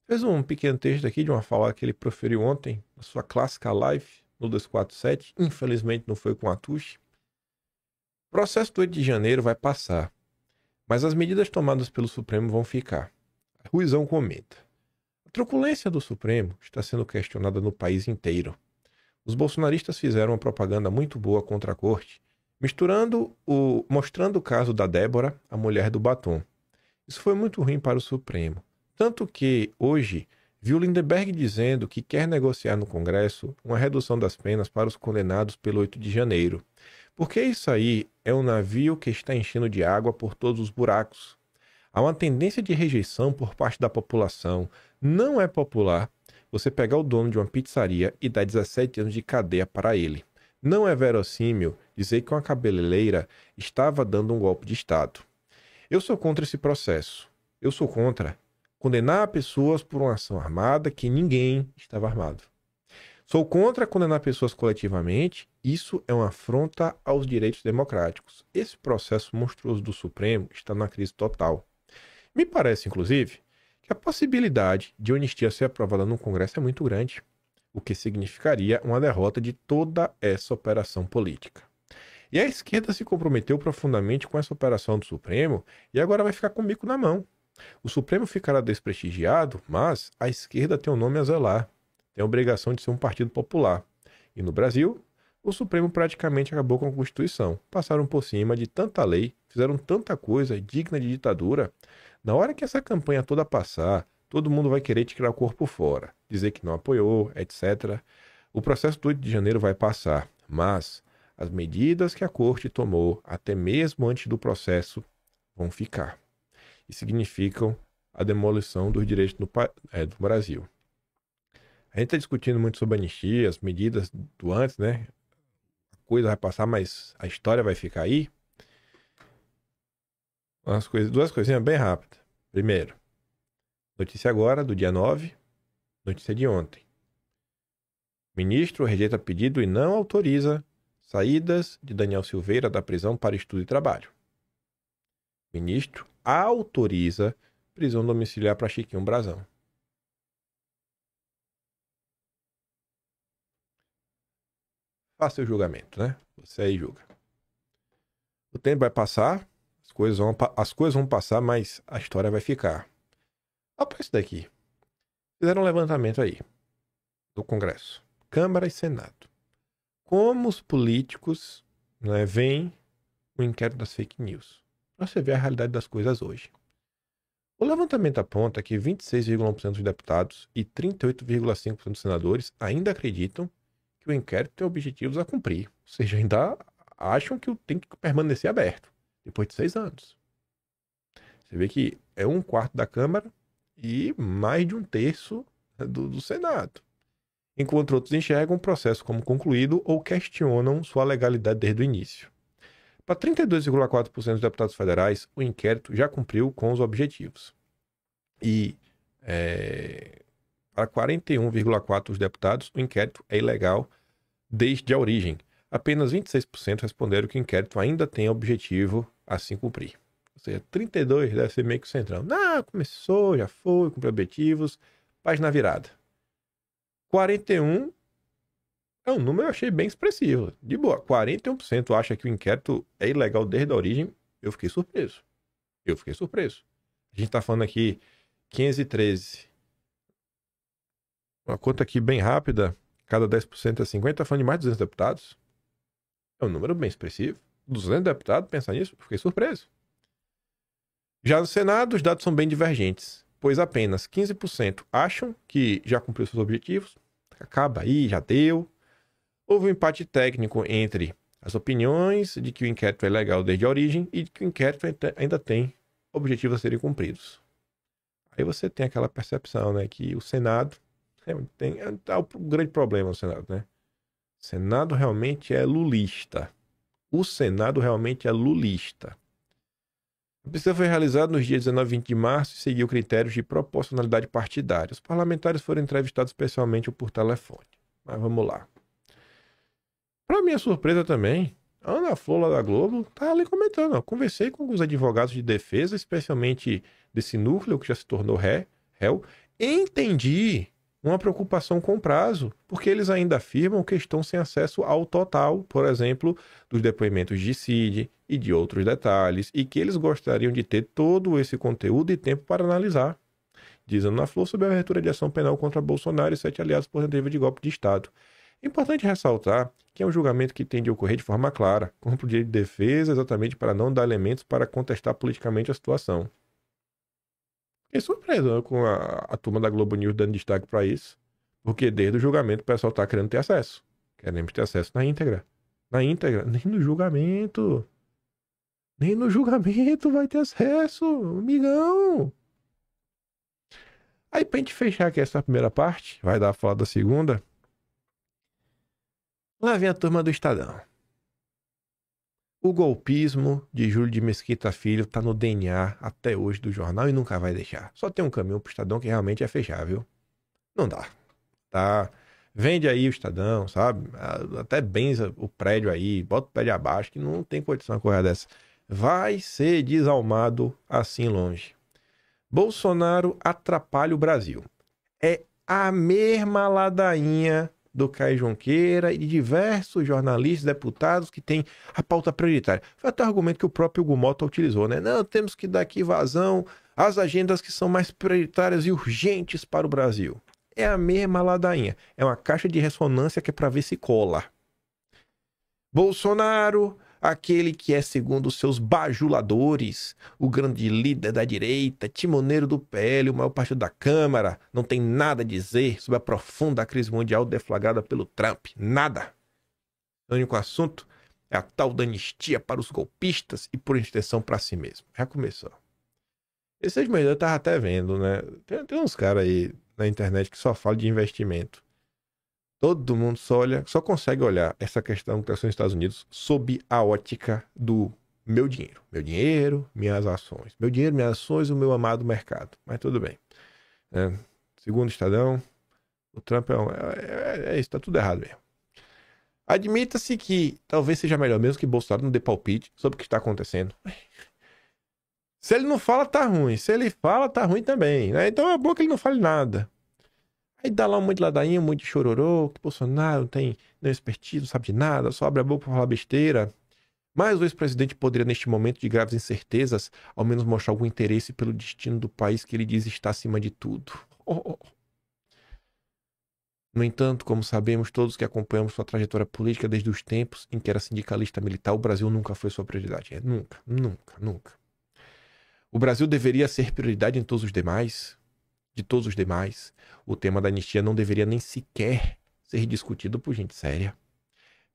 fez um pequeno texto aqui de uma fala que ele proferiu ontem na sua clássica live no 247. Infelizmente não foi com a Tuxi. O processo do 8 de janeiro vai passar, mas as medidas tomadas pelo Supremo vão ficar. Ruizão comenta: a truculência do Supremo está sendo questionada no país inteiro. Os bolsonaristas fizeram uma propaganda muito boa contra a corte, mostrando o caso da Débora, a mulher do batom. Isso foi muito ruim para o Supremo. Tanto que, hoje, viu Lindenberg dizendo que quer negociar no Congresso uma redução das penas para os condenados pelo 8 de janeiro. Porque isso aí é um navio que está enchendo de água por todos os buracos. Há uma tendência de rejeição por parte da população. Não é popular você pegar o dono de uma pizzaria e dar 17 anos de cadeia para ele. Não é verossímil dizer que uma cabeleireira estava dando um golpe de Estado. Eu sou contra esse processo. Eu sou contra condenar pessoas por uma ação armada que ninguém estava armado. Sou contra condenar pessoas coletivamente. Isso é uma afronta aos direitos democráticos. Esse processo monstruoso do Supremo está na crise total. Me parece, inclusive, que a possibilidade de anistia ser aprovada no Congresso é muito grande, o que significaria uma derrota de toda essa operação política. E a esquerda se comprometeu profundamente com essa operação do Supremo e agora vai ficar com o bico na mão. O Supremo ficará desprestigiado, mas a esquerda tem um nome a zelar, tem a obrigação de ser um partido popular. E no Brasil, o Supremo praticamente acabou com a Constituição. Passaram por cima de tanta lei, fizeram tanta coisa digna de ditadura. Na hora que essa campanha toda passar, todo mundo vai querer tirar o corpo fora, dizer que não apoiou, etc. O processo do 8 de janeiro vai passar, mas as medidas que a corte tomou, até mesmo antes do processo, vão ficar. E significam a demolição dos direitos do Brasil. A gente está discutindo muito sobre anistia, as medidas do antes, né? A coisa vai passar, mas a história vai ficar aí. Duas coisinhas bem rápidas. Primeiro, notícia agora, do dia 9, notícia de ontem. Ministro rejeita pedido e não autoriza saídas de Daniel Silveira da prisão para estudo e trabalho. Ministro autoriza prisão domiciliar para Chiquinho Brazão. Faça o julgamento, né? Você aí julga. O tempo vai passar, as coisas vão passar, mas a história vai ficar. Olha para isso daqui. Fizeram um levantamento aí do Congresso, Câmara e Senado. Como os políticos, né, veem o inquérito das fake news. Para você ver a realidade das coisas hoje. O levantamento aponta que 26,1% dos deputados e 38,5% dos senadores ainda acreditam que o inquérito tem objetivos a cumprir. Ou seja, ainda acham que tem que permanecer aberto, depois de 6 anos. Você vê que é 1/4 da Câmara e mais de 1/3 do Senado. enquanto outros enxergam o processo como concluído ou questionam sua legalidade desde o início. Para 32,4% dos deputados federais, o inquérito já cumpriu com os objetivos. E para 41,4% dos deputados, o inquérito é ilegal desde a origem. Apenas 26% responderam que o inquérito ainda tem objetivo a se cumprir. Ou seja, 32% deve ser meio que centrão. Não, começou, já foi, cumpriu objetivos, página virada. 41% é um número que eu achei bem expressivo. De boa, 41% acha que o inquérito é ilegal desde a origem. Eu fiquei surpreso. A gente tá falando aqui 513. Uma conta aqui bem rápida. Cada 10% é 50. Tá falando de mais de 200 deputados. É um número bem expressivo. 200 deputados, pensar nisso, eu fiquei surpreso. Já no Senado, os dados são bem divergentes, pois apenas 15% acham que já cumpriu seus objetivos. Acaba aí, já deu. Houve um empate técnico entre as opiniões de que o inquérito é legal desde a origem e de que o inquérito ainda tem objetivos a serem cumpridos. Aí você tem aquela percepção, né, que o Senado tá o grande problema no Senado, né? O Senado realmente é lulista. A pesquisa foi realizada nos dias 19 e 20 de março e seguiu critérios de proporcionalidade partidária. Os parlamentares foram entrevistados especialmente por telefone. Mas vamos lá. Para minha surpresa também, a Ana Flor lá da Globo tá ali comentando. Ó, conversei com os advogados de defesa, especialmente desse núcleo que já se tornou réu. Entendi uma preocupação com o prazo, porque eles ainda afirmam que estão sem acesso ao total, por exemplo, dos depoimentos de Cid e de outros detalhes, e que eles gostariam de ter todo esse conteúdo e tempo para analisar. Diz Ana Flor sobre a abertura de ação penal contra Bolsonaro e 7 aliados por tentativa de golpe de Estado. É importante ressaltar que é um julgamento que tem de ocorrer de forma clara, com o direito de defesa, exatamente para não dar elementos para contestar politicamente a situação. Fiquei surpreso, né, com a turma da Globo News dando destaque para isso, porque desde o julgamento o pessoal está querendo ter acesso. Queremos ter acesso na íntegra. Nem no julgamento. Nem no julgamento vai ter acesso, amigão. Aí, pra gente fechar aqui essa primeira parte, vai dar a fala da segunda. Lá vem a turma do Estadão. O golpismo de Júlio de Mesquita Filho tá no DNA até hoje do jornal e nunca vai deixar. Só tem um caminho pro Estadão que realmente é fechar, viu? Não dá. Tá? Vende aí o Estadão, sabe? Até benza o prédio aí, bota o prédio abaixo, que não tem condição de correr dessa. Vai ser desalmado assim longe. Bolsonaro atrapalha o Brasil. É a mesma ladainha do Caio Junqueira e de diversos jornalistas, deputados que têm a pauta prioritária. Foi até o argumento que o próprio Hugo Mota utilizou, né? Não, temos que dar aqui vazão às agendas que são mais prioritárias e urgentes para o Brasil. É a mesma ladainha. É uma caixa de ressonância que é para ver se cola. Bolsonaro, aquele que é, segundo os seus bajuladores, o grande líder da direita, timoneiro do PL, o maior partido da Câmara, não tem nada a dizer sobre a profunda crise mundial deflagrada pelo Trump. Nada. O único assunto é a tal da anistia para os golpistas e, por extensão, para si mesmo. Já começou. Esses meses eu tava até vendo, né? Tem uns caras aí na internet que só falam de investimento. Todo mundo só consegue olhar essa questão que está nos Estados Unidos sob a ótica do meu dinheiro. Meu dinheiro, minhas ações. Meu dinheiro, minhas ações, o meu amado mercado. Mas tudo bem. Segundo o Estadão, o Trump é isso, tá tudo errado mesmo. Admita-se que talvez seja melhor mesmo que Bolsonaro não dê palpite sobre o que está acontecendo. Se ele não fala, tá ruim. Se ele fala, tá ruim também, né? Então é bom que ele não fale nada. Aí dá lá um monte de ladainha, um monte de chororô, que Bolsonaro não tem nenhum expertise, não sabe de nada, só abre a boca pra falar besteira. Mas o ex-presidente poderia, neste momento de graves incertezas, ao menos mostrar algum interesse pelo destino do país que ele diz estar acima de tudo. No entanto, como sabemos todos que acompanhamos sua trajetória política desde os tempos em que era sindicalista militar, o Brasil nunca foi sua prioridade. Nunca. O Brasil deveria ser prioridade em todos os demais. De todos os demais, o tema da anistia não deveria nem sequer ser discutido por gente séria.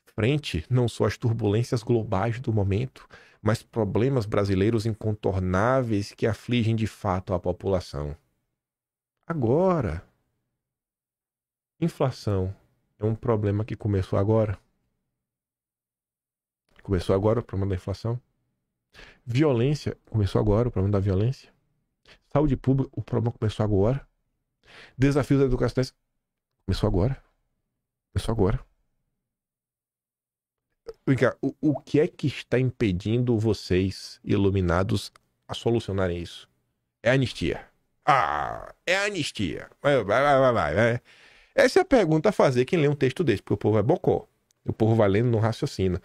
Frente não só às turbulências globais do momento, mas problemas brasileiros incontornáveis que afligem de fato a população. Agora, inflação, É um problema que começou agora. Começou agora o problema da inflação. Violência, começou agora o problema da violência. Saúde pública, o problema começou agora. Desafios da educação, começou agora. Começou agora. O que é que está impedindo vocês, iluminados, a solucionarem isso? É a anistia. É a anistia. Vai. Essa é a pergunta a fazer quem lê um texto desse, porque o povo é bocó. O povo vai lendo, não raciocina.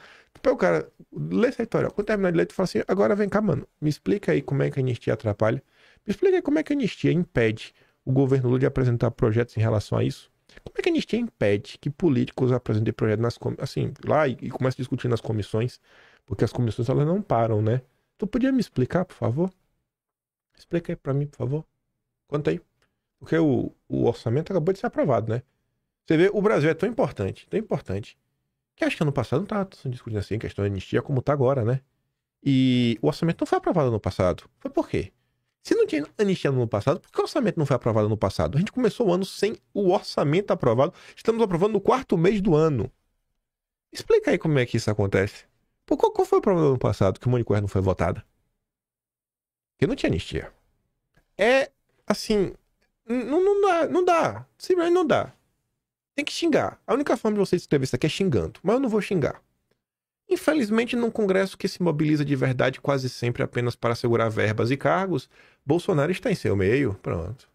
O cara lê essa história, quando terminar de ler, tu fala assim, agora vem cá, mano, me explica aí como é que a anistia atrapalha. Me explica aí como é que a anistia impede o governo Lula de apresentar projetos em relação a isso. Como é que a anistia impede que políticos apresentem projetos assim, lá e comecem a discutir nas comissões? Porque as comissões, elas não param, né? Tu podia me explicar, por favor? Explica aí pra mim, por favor. Conta aí. Porque o orçamento acabou de ser aprovado, né? Você vê, o Brasil é tão importante, que acho que ano passado não estava discutindo assim, questão de anistia, como tá agora, né? E o orçamento não foi aprovado ano passado. Foi por quê? Se não tinha anistia no ano passado, por que o orçamento não foi aprovado no passado? A gente começou o ano sem o orçamento aprovado. Estamos aprovando no 4º mês do ano. Explica aí como é que isso acontece. Qual foi o problema do ano passado que o monte de coisa não foi votada? Porque não tinha anistia. É, assim, não dá. Simplesmente não dá. Tem que xingar. A única forma de você escrever isso aqui é xingando. Mas eu não vou xingar. Infelizmente, num congresso que se mobiliza de verdade quase sempre apenas para assegurar verbas e cargos, Bolsonaro está em seu meio. Pronto.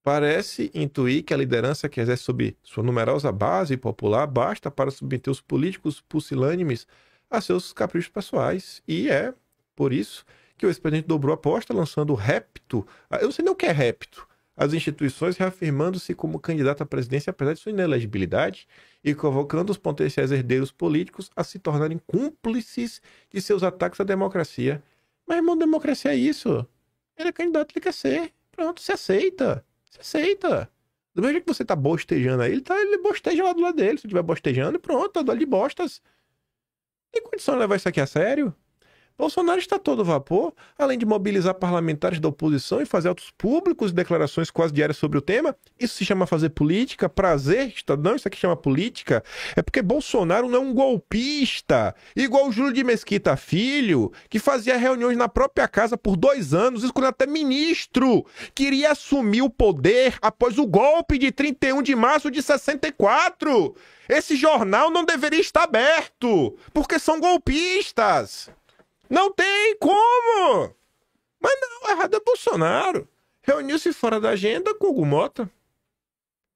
Parece intuir que a liderança que exerce sob sua numerosa base popular basta para submeter os políticos pusilânimes a seus caprichos pessoais. E é por isso que o ex-presidente dobrou a aposta, lançando o repto. Eu não sei nem o que é repto. As instituições reafirmando-se como candidato à presidência apesar de sua inelegibilidade e convocando os potenciais herdeiros políticos a se tornarem cúmplices de seus ataques à democracia. Mas, irmão, democracia é isso. Ele é candidato, ele quer ser. Pronto, se aceita. Se aceita. Do mesmo jeito que você tá bostejando aí, ele bosteja lá do lado dele. Se estiver bostejando, pronto, tá do lado de bostas. Tem condição de levar isso aqui a sério? Bolsonaro está todo vapor, além de mobilizar parlamentares da oposição e fazer atos públicos e declarações quase diárias sobre o tema. Isso se chama fazer política? Prazer? Não, isso aqui chama política. É porque Bolsonaro não é um golpista, igual o Júlio de Mesquita Filho, que fazia reuniões na própria casa por 2 anos, escolhendo até ministro. Queria assumir o poder após o golpe de 31 de março de 64. Esse jornal não deveria estar aberto, porque são golpistas. Não tem como! Mas não, errado é Bolsonaro. Reuniu-se fora da agenda com o Hugo Mota.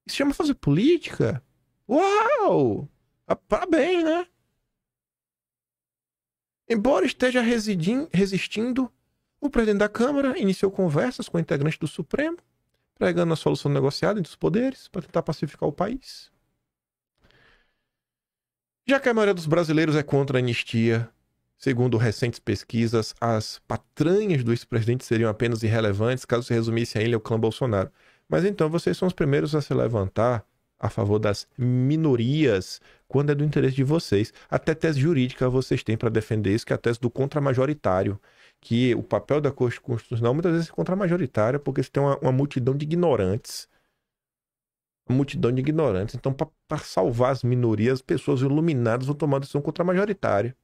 Isso chama fazer política? Uau! Parabéns, né? Embora esteja resistindo, o presidente da Câmara iniciou conversas com integrantes do Supremo, pregando a solução negociada entre os poderes para tentar pacificar o país. Já que a maioria dos brasileiros é contra a anistia, segundo recentes pesquisas, as patranhas do ex-presidente seriam apenas irrelevantes caso se resumisse a ele ao clã Bolsonaro. Mas então vocês são os primeiros a se levantar a favor das minorias quando é do interesse de vocês. Até tese jurídica vocês têm para defender isso, que é a tese do contramajoritário. Que o papel da Corte Constitucional muitas vezes é contramajoritária, porque você tem uma multidão de ignorantes. Uma multidão de ignorantes. Então, para salvar as minorias, as pessoas iluminadas vão tomar decisão contramajoritária.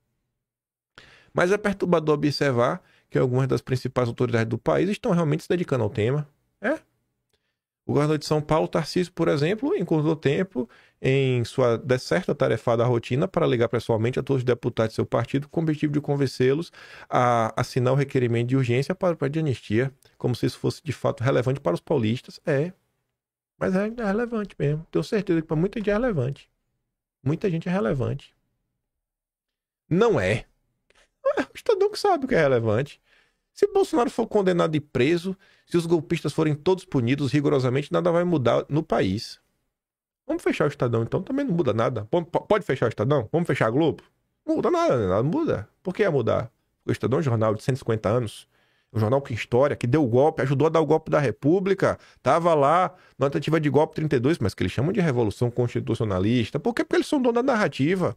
Mas é perturbador observar que algumas das principais autoridades do país estão realmente se dedicando ao tema. O governador de São Paulo, Tarcísio, por exemplo, encontrou tempo em sua certa tarefada rotina para ligar pessoalmente a todos os deputados de seu partido com o objetivo de convencê-los a assinar o requerimento de urgência para o pedido de anistia, como se isso fosse de fato relevante para os paulistas. Mas é relevante mesmo. Tenho certeza que para muita gente é relevante. Muita gente é relevante. Não é. O Estadão que sabe o que é relevante. Se Bolsonaro for condenado e preso, se os golpistas forem todos punidos rigorosamente, nada vai mudar no país. Vamos fechar o Estadão, então. Também não muda nada. Pode fechar o Estadão? Vamos fechar a Globo? Não muda nada, nada muda. Por que ia mudar? O Estadão é um jornal de 150 anos. Um jornal que história, que deu o golpe, ajudou a dar o golpe da República. Tava lá na tentativa de golpe 32, mas que eles chamam de revolução constitucionalista. Por quê? Porque eles são donos da narrativa.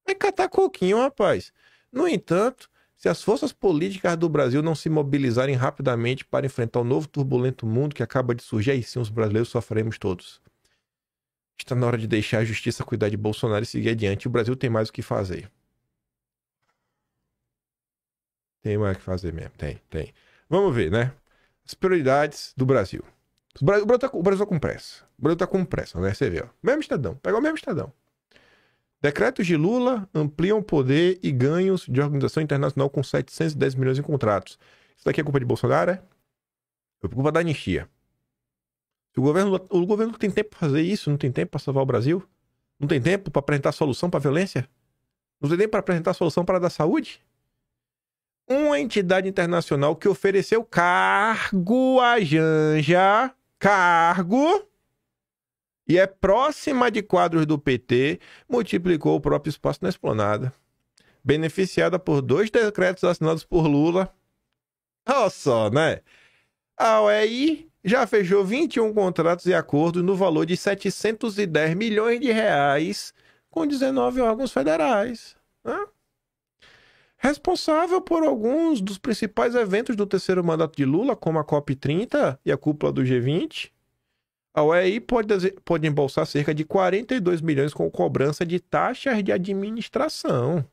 É catar coquinho, rapaz. No entanto, se as forças políticas do Brasil não se mobilizarem rapidamente para enfrentar o novo turbulento mundo que acaba de surgir, aí sim os brasileiros sofreremos todos. Está na hora de deixar a justiça cuidar de Bolsonaro e seguir adiante. O Brasil tem mais o que fazer. Tem mais o que fazer mesmo. Tem. Vamos ver, né? As prioridades do Brasil. O Brasil tá com pressa. O Brasil tá com pressa, né? Você vê, ó. Mesmo Estadão. Pega o mesmo Estadão. Decretos de Lula ampliam poder e ganhos de organização internacional com 710 milhões em contratos. Isso daqui é culpa de Bolsonaro, é? É culpa da anistia. O governo tem tempo para fazer isso, não tem tempo para salvar o Brasil? Não tem tempo para apresentar solução para a violência? Não tem tempo para apresentar solução para a da saúde? Uma entidade internacional que ofereceu cargo a Janja, e é próxima de quadros do PT, multiplicou o próprio espaço na esplanada. Beneficiada por 2 decretos assinados por Lula. Olha só, né? A OEI já fechou 21 contratos e acordos no valor de 710 milhões de reais com 19 órgãos federais. Né? Responsável por alguns dos principais eventos do terceiro mandato de Lula, como a COP30 e a cúpula do G20, a OEI pode embolsar cerca de 42 milhões com cobrança de taxas de administração.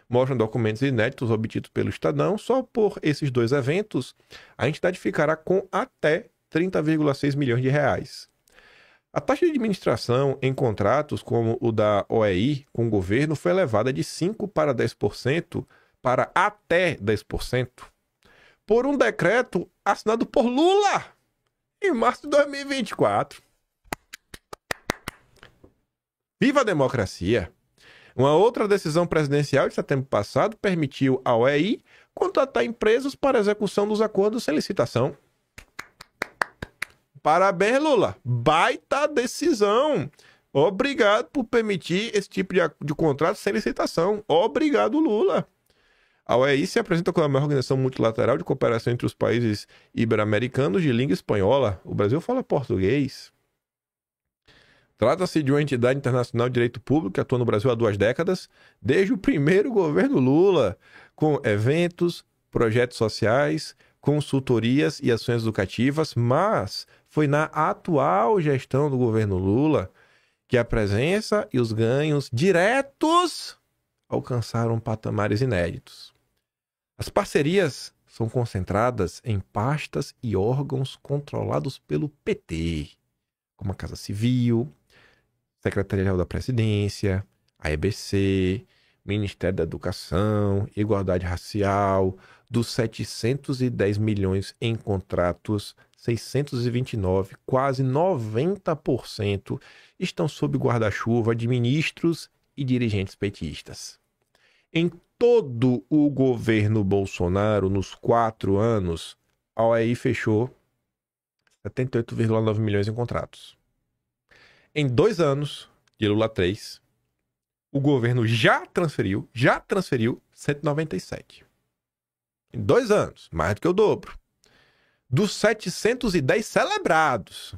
Mostram documentos inéditos obtidos pelo Estadão. Só por esses 2 eventos, a entidade ficará com até 30,6 milhões de reais. A taxa de administração em contratos como o da OEI com o governo foi elevada de 5% para 10% para até 10% por um decreto assinado por Lula em março de 2024. Viva a democracia! Uma outra decisão presidencial de setembro passado permitiu à OEI contratar empresas para execução dos acordos sem licitação. Parabéns, Lula. Baita decisão. Obrigado por permitir esse tipo de contrato sem licitação. Obrigado, Lula. A OEI se apresenta como a maior organização multilateral de cooperação entre os países ibero-americanos de língua espanhola. O Brasil fala português. Trata-se de uma entidade internacional de direito público que atua no Brasil há 2 décadas, desde o primeiro governo Lula, com eventos, projetos sociais, consultorias e ações educativas, mas foi na atual gestão do governo Lula que a presença e os ganhos diretos alcançaram patamares inéditos. As parcerias são concentradas em pastas e órgãos controlados pelo PT, como a Casa Civil, Secretariado da Presidência, a EBC, Ministério da Educação, Igualdade Racial. Dos 710 milhões em contratos, 629, quase 90%, estão sob guarda-chuva de ministros e dirigentes petistas. Em todo o governo Bolsonaro, nos 4 anos, a OEI fechou 78,9 milhões em contratos. Em 2 anos, de Lula 3, o governo já transferiu 197. Em 2 anos, mais do que o dobro. Dos 710 celebrados,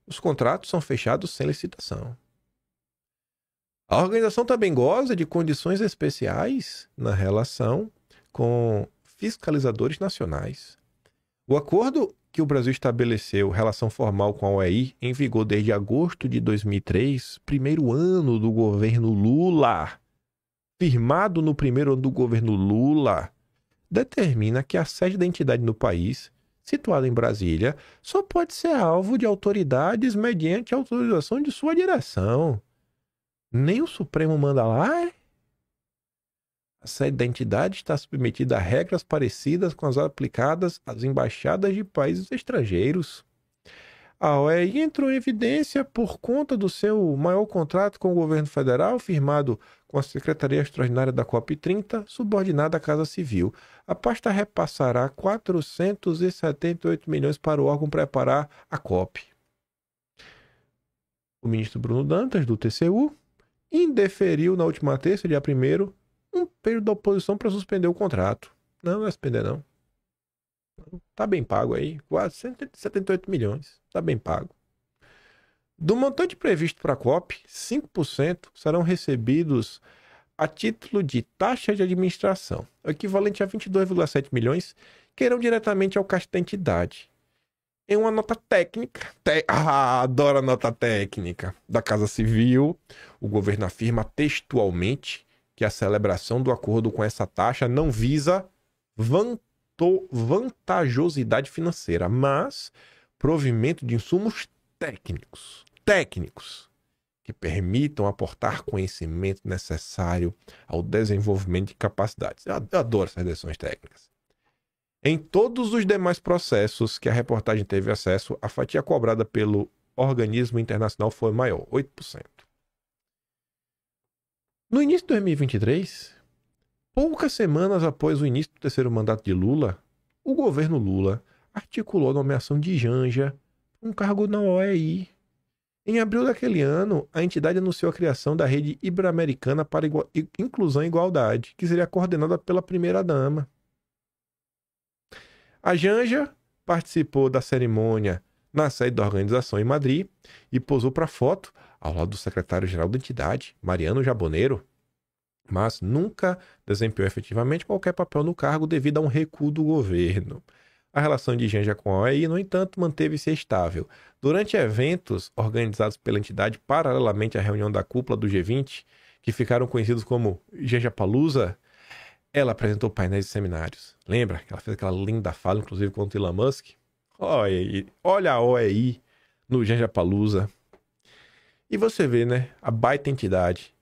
os contratos são fechados sem licitação. A organização também goza de condições especiais na relação com fiscalizadores nacionais. O acordo que o Brasil estabeleceu, relação formal com a OEI, em vigor desde agosto de 2003, primeiro ano do governo Lula, firmado no primeiro ano do governo Lula, determina que a sede da entidade no país, situada em Brasília, só pode ser alvo de autoridades mediante autorização de sua direção. Nem o Supremo manda lá, é? A sede da entidade está submetida a regras parecidas com as aplicadas às embaixadas de países estrangeiros. A OEI entrou em evidência por conta do seu maior contrato com o governo federal, firmado com a Secretaria Extraordinária da COP30, subordinada à Casa Civil. A pasta repassará 478 milhões para o órgão preparar a COP. O ministro Bruno Dantas, do TCU, indeferiu na última terça, dia 1º, um período da oposição para suspender o contrato. Não vai suspender, não. Tá bem pago aí. Quase 178 milhões. Tá bem pago. Do montante previsto para a COP, 5% serão recebidos a título de taxa de administração, equivalente a 22,7 milhões, que irão diretamente ao caixa da entidade. Em uma nota técnica, adoro a nota técnica da Casa Civil, o governo afirma textualmente que a celebração do acordo com essa taxa não visa vantajosidade financeira, mas provimento de insumos técnicos, que permitam aportar conhecimento necessário ao desenvolvimento de capacidades. Eu adoro essas decisões técnicas. Em todos os demais processos que a reportagem teve acesso, a fatia cobrada pelo organismo internacional foi maior, 8%. No início de 2023, poucas semanas após o início do terceiro mandato de Lula, o governo Lula articulou a nomeação de Janja para um cargo na OEI. Em abril daquele ano, a entidade anunciou a criação da Rede Ibero-Americana para Inclusão e Igualdade, que seria coordenada pela primeira-dama. A Janja participou da cerimônia na sede da organização em Madrid e posou para foto ao lado do secretário-geral da entidade, Mariano Jaboneiro, mas nunca desempenhou efetivamente qualquer papel no cargo devido a um recuo do governo. A relação de Janja com a OEI, no entanto, manteve-se estável. Durante eventos organizados pela entidade paralelamente à reunião da cúpula do G20, que ficaram conhecidos como Janjapalooza, ela apresentou painéis e seminários. Lembra? Ela fez aquela linda fala, inclusive, com o Elon Musk. Olha a OEI no Janjapalooza. E você vê, né? A baita entidade.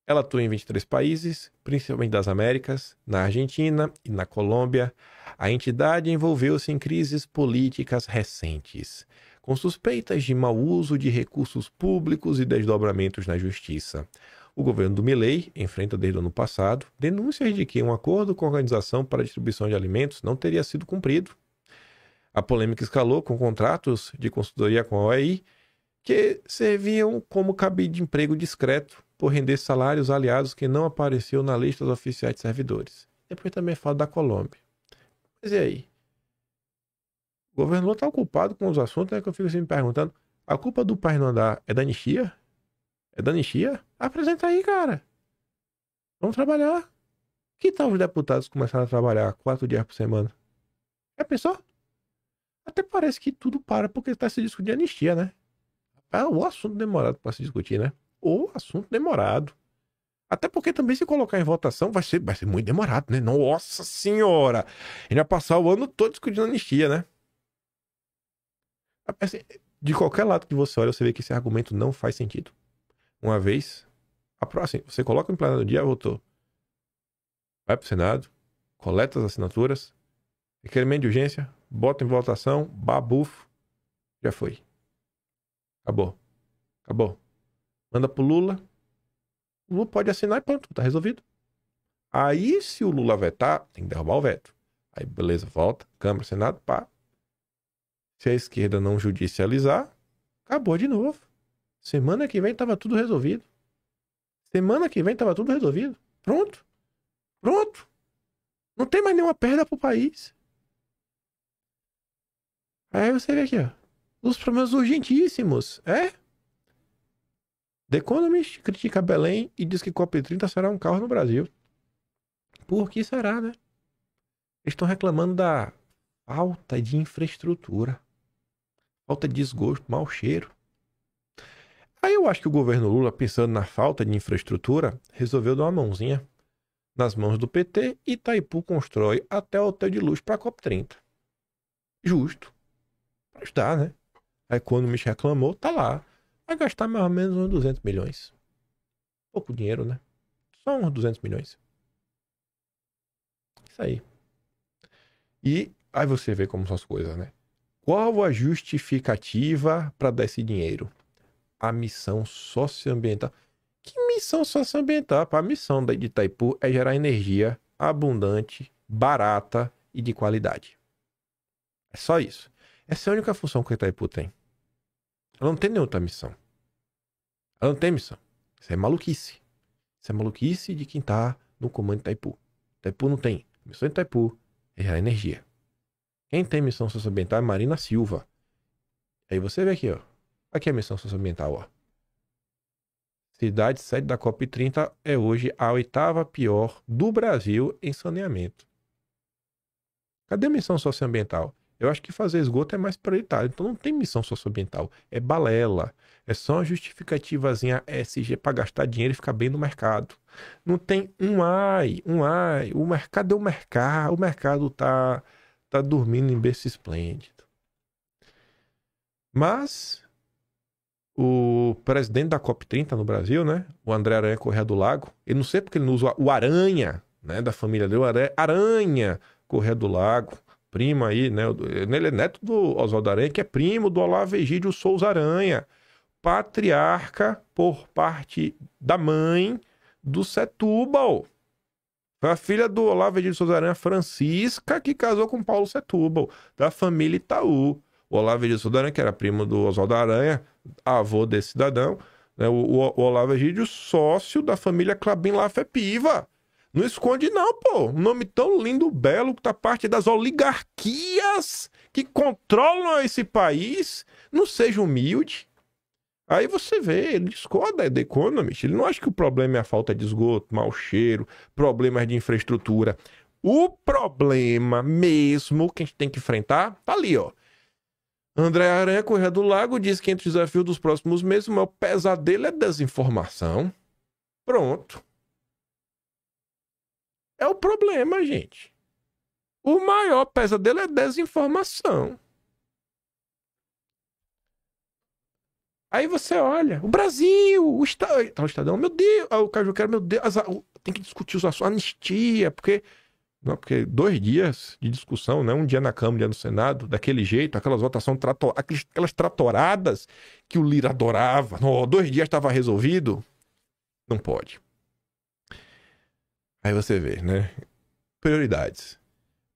Ela atua em 23 países, principalmente das Américas, na Argentina e na Colômbia. A entidade envolveu-se em crises políticas recentes, com suspeitas de mau uso de recursos públicos e desdobramentos na justiça. O governo do Milei enfrenta desde o ano passado denúncias de que um acordo com a Organização para a Distribuição de Alimentos não teria sido cumprido. A polêmica escalou com contratos de consultoria com a OEI que serviam como cabide de emprego discreto por render salários aliados que não apareciam na lista dos oficiais de servidores. Depois também falo da Colômbia. Mas e aí? O governo está ocupado com os assuntos, né, que eu fico assim me perguntando. A culpa do país não andar é da anistia? É da anistia? Apresenta aí, cara. Vamos trabalhar. Que tal os deputados começarem a trabalhar 4 dias por semana? Já pensou? Até parece que tudo para porque está se discutindo anistia, né? É o assunto demorado para se discutir, né? O assunto demorado. Até porque também se colocar em votação vai ser muito demorado, né? Nossa senhora! A gente vai passar o ano todo discutindo anistia, né? Assim, de qualquer lado que você olha, você vê que esse argumento não faz sentido. Uma vez, assim, você coloca em plenário do dia, votou. Vai pro Senado, coleta as assinaturas, requerimento de urgência, bota em votação, babufo, já foi. Acabou. Manda pro Lula. O Lula pode assinar e pronto, tá resolvido. Aí, se o Lula vetar, tem que derrubar o veto. Aí, beleza, volta, Câmara, Senado, pá. Se a esquerda não judicializar, acabou de novo. Semana que vem tava tudo resolvido. Pronto. Não tem mais nenhuma perda pro país. Aí você vê aqui, ó. Os problemas urgentíssimos. The Economist critica Belém e diz que COP30 será um caos no Brasil. Por que será, né? Eles estão reclamando da falta de infraestrutura. Falta de desgosto, mau cheiro. Aí eu acho que o governo Lula, pensando na falta de infraestrutura, resolveu dar uma mãozinha nas mãos do PT e Itaipu constrói até o hotel de luxo para a COP30. Justo. Para ajudar, né? A Economist reclamou, tá lá. Vai gastar mais ou menos uns 200 milhões. Pouco dinheiro, né? Só uns 200 milhões. Isso aí. E aí você vê como são as coisas, né? Qual a justificativa para dar esse dinheiro? A missão socioambiental. Que missão socioambiental? A missão de Itaipu é gerar energia abundante, barata e de qualidade. É só isso. Essa é a única função que o Itaipu tem. Ela não tem nenhuma outra missão. Ela não tem missão. Isso é maluquice. Isso é maluquice de quem tá no comando de Itaipu. Itaipu não tem. A missão de Itaipu é gerar energia. Quem tem missão socioambiental é Marina Silva. Aí você vê aqui, ó. Aqui é a missão socioambiental, ó. Cidade sede da COP30 é hoje a 8ª pior do Brasil em saneamento. Cadê a missão socioambiental? Eu acho que fazer esgoto é mais prioritário. Então não tem missão socioambiental. É balela. É só uma justificativazinha ESG para gastar dinheiro e ficar bem no mercado. Não tem um ai. O mercado é o mercado. O mercado tá dormindo em berço esplêndido. Mas o presidente da COP30 no Brasil, né? O André Aranha Corrêa do Lago. Eu não sei porque ele não usa o Aranha, né? Da família dele. Aranha Corrêa do Lago. Primo aí, né? Ele é neto do Oswaldo Aranha, que é primo do Olavo Egídio Souza Aranha, patriarca por parte da mãe do Setúbal. Foi a filha do Olavo Egídio Souza Aranha, Francisca, que casou com Paulo Setúbal, da família Itaú. O Olavo Egídio Souza Aranha, que era primo do Oswaldo Aranha, avô desse cidadão, né? O Olavo Egídio, sócio da família Klabin Lafepiva. Não esconde não, pô. Um nome tão lindo, belo, que tá parte das oligarquias que controlam esse país. Não seja humilde. Aí você vê, ele discorda da Economist. Ele não acha que o problema é a falta de esgoto, mau cheiro, problemas de infraestrutura. O problema mesmo que a gente tem que enfrentar tá ali, ó. André Aranha Corrêa do Lago diz que entre os desafios dos próximos meses, o maior pesadelo é desinformação. Pronto. É o problema, gente. O maior pesadelo é desinformação. Aí você olha, o Brasil, o Estadão, meu Deus, o Cajuqueiro, meu Deus, tem que discutir os assuntos, anistia, porque 2 dias de discussão, né? Um dia na Câmara, um dia no Senado, daquele jeito, aquelas votações, aquelas tratoradas que o Lira adorava, 2 dias estava resolvido, não pode. Aí você vê, né? Prioridades.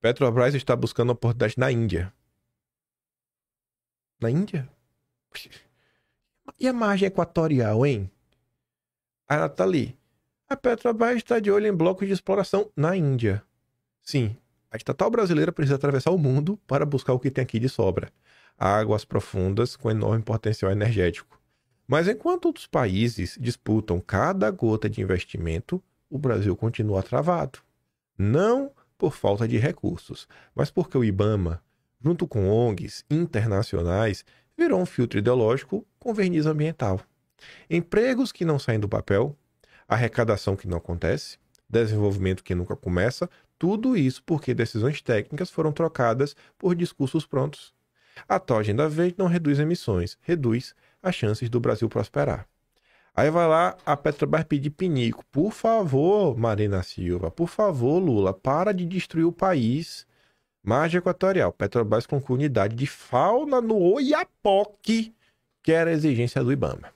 Petrobras está buscando oportunidade na Índia. Na Índia? E a margem equatorial, hein? Aí ela tá ali. A Petrobras está de olho em blocos de exploração na Índia. Sim, a estatal brasileira precisa atravessar o mundo para buscar o que tem aqui de sobra. Águas profundas com enorme potencial energético. Mas enquanto outros países disputam cada gota de investimento, o Brasil continua travado. Não por falta de recursos, mas porque o IBAMA, junto com ONGs internacionais, virou um filtro ideológico com verniz ambiental. Empregos que não saem do papel, arrecadação que não acontece, desenvolvimento que nunca começa, tudo isso porque decisões técnicas foram trocadas por discursos prontos. A tal agenda verde não reduz emissões, reduz as chances do Brasil prosperar. Aí vai lá a Petrobras pedir pinico. Por favor, Marina Silva, por favor, Lula, para de destruir o país. Margem equatorial. Petrobras conclui unidade de fauna no Oiapoque, que era a exigência do IBAMA.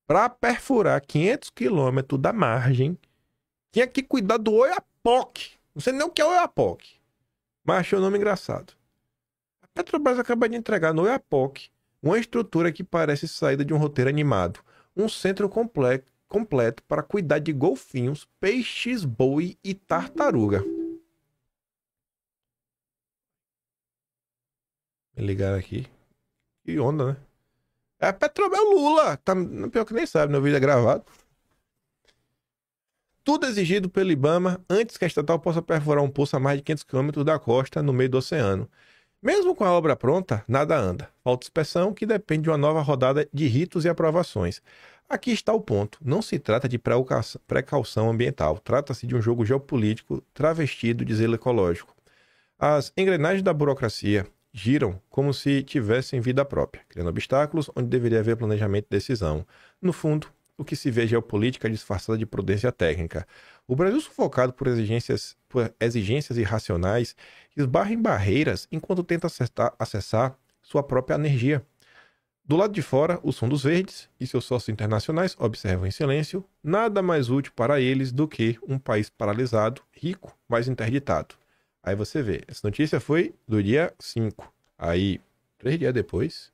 Para perfurar 500 quilômetros da margem, tinha que cuidar do Oiapoque. Não sei nem o que é Oiapoque, mas achei o nome engraçado. A Petrobras acaba de entregar no Oiapoque uma estrutura que parece saída de um roteiro animado. Um centro completo para cuidar de golfinhos, peixes, boi e tartaruga. Me ligaram aqui. Que onda, né? É a Petrobras, o Lula. Tá, pior que nem sabe, meu vídeo é gravado. Tudo exigido pelo IBAMA antes que a estatal possa perfurar um poço a mais de 500 km da costa no meio do oceano. Mesmo com a obra pronta, nada anda. Falta inspeção que depende de uma nova rodada de ritos e aprovações. Aqui está o ponto. Não se trata de precaução ambiental. Trata-se de um jogo geopolítico travestido de zelo ecológico. As engrenagens da burocracia giram como se tivessem vida própria, criando obstáculos onde deveria haver planejamento e decisão. No fundo, o que se vê é geopolítica disfarçada de prudência técnica. O Brasil, sufocado por exigências irracionais, esbarra em barreiras enquanto tenta acessar sua própria energia. Do lado de fora, os fundos verdes e seus sócios internacionais observam em silêncio, nada mais útil para eles do que um país paralisado, rico, mas interditado. Aí você vê, essa notícia foi do dia 5. Aí, 3 dias depois,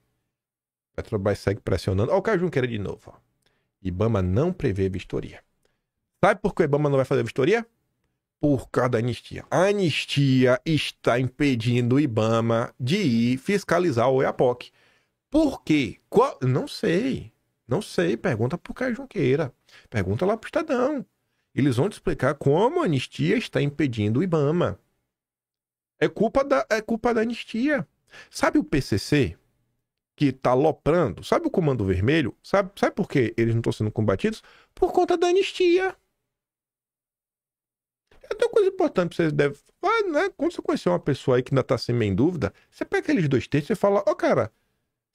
Petrobras segue pressionando. Olha o Caio Junqueira de novo. Ó. IBAMA não prevê vistoria. Sabe por que o IBAMA não vai fazer vistoria? Por causa da anistia. A anistia está impedindo o IBAMA de ir fiscalizar o Oiapoque. Por quê? Não sei. Não sei. Pergunta pro Caio Junqueira. Pergunta lá pro Estadão. Eles vão te explicar como a anistia está impedindo o IBAMA. É culpa da anistia. Sabe o PCC que tá aloprando? Sabe o Comando Vermelho? Sabe por que eles não estão sendo combatidos? Por conta da anistia. É uma coisa importante que vocês devem... né? Quando você conhecer uma pessoa aí que ainda tá sem meio em dúvida, você pega aqueles 2 textos e fala, cara,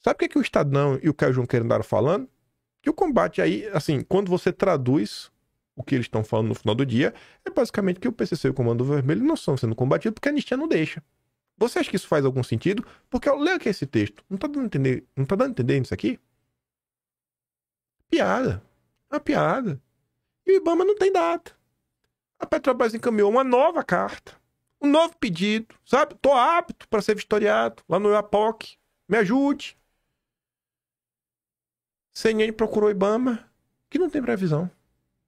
sabe o que o Estadão e o Caio Junqueira andaram falando? Que o combate aí, assim, quando você traduz o que eles estão falando no final do dia, é basicamente que o PCC e o Comando Vermelho não estão sendo combatidos porque a anistia não deixa. Você acha que isso faz algum sentido? Porque eu leio aqui esse texto. Não tá dando a entender isso aqui? Piada. Uma piada. E o IBAMA não tem data. A Petrobras encaminhou uma nova carta. Um novo pedido. Sabe? Tô apto para ser vistoriado lá no IAPOC. Me ajude. CNN procurou o IBAMA. Que não tem previsão.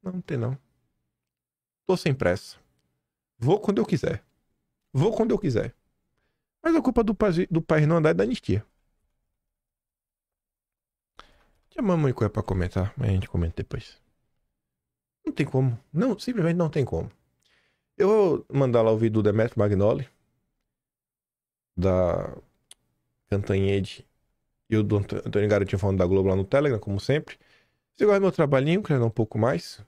Não tem não. Tô sem pressa. Vou quando eu quiser. Mas a culpa do país não andar é da anistia. Tinha mamãe coisa pra comentar, mas a gente comenta depois. Não tem como. Não, simplesmente não tem como. Eu vou mandar lá o vídeo do Demetrio Magnoli, da Cantanhede e o do Antônio Garotinho falando da Globo lá no Telegram, como sempre. Se gosta do meu trabalhinho, quer dar um pouco mais,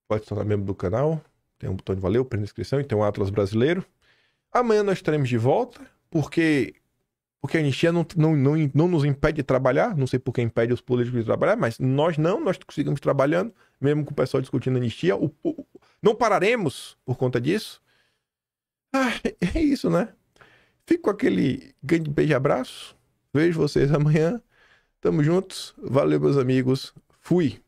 pode se tornar membro do canal. Tem um botão de valeu, prenda inscrição e tem um Atlas brasileiro. Amanhã nós estaremos de volta, porque a anistia não nos impede de trabalhar. Não sei por que impede os políticos de trabalhar, mas nós conseguimos trabalhando, mesmo com o pessoal discutindo anistia. Não pararemos por conta disso. É isso, né? Fico com aquele grande beijo e abraço. Vejo vocês amanhã. Tamo juntos. Valeu, meus amigos. Fui.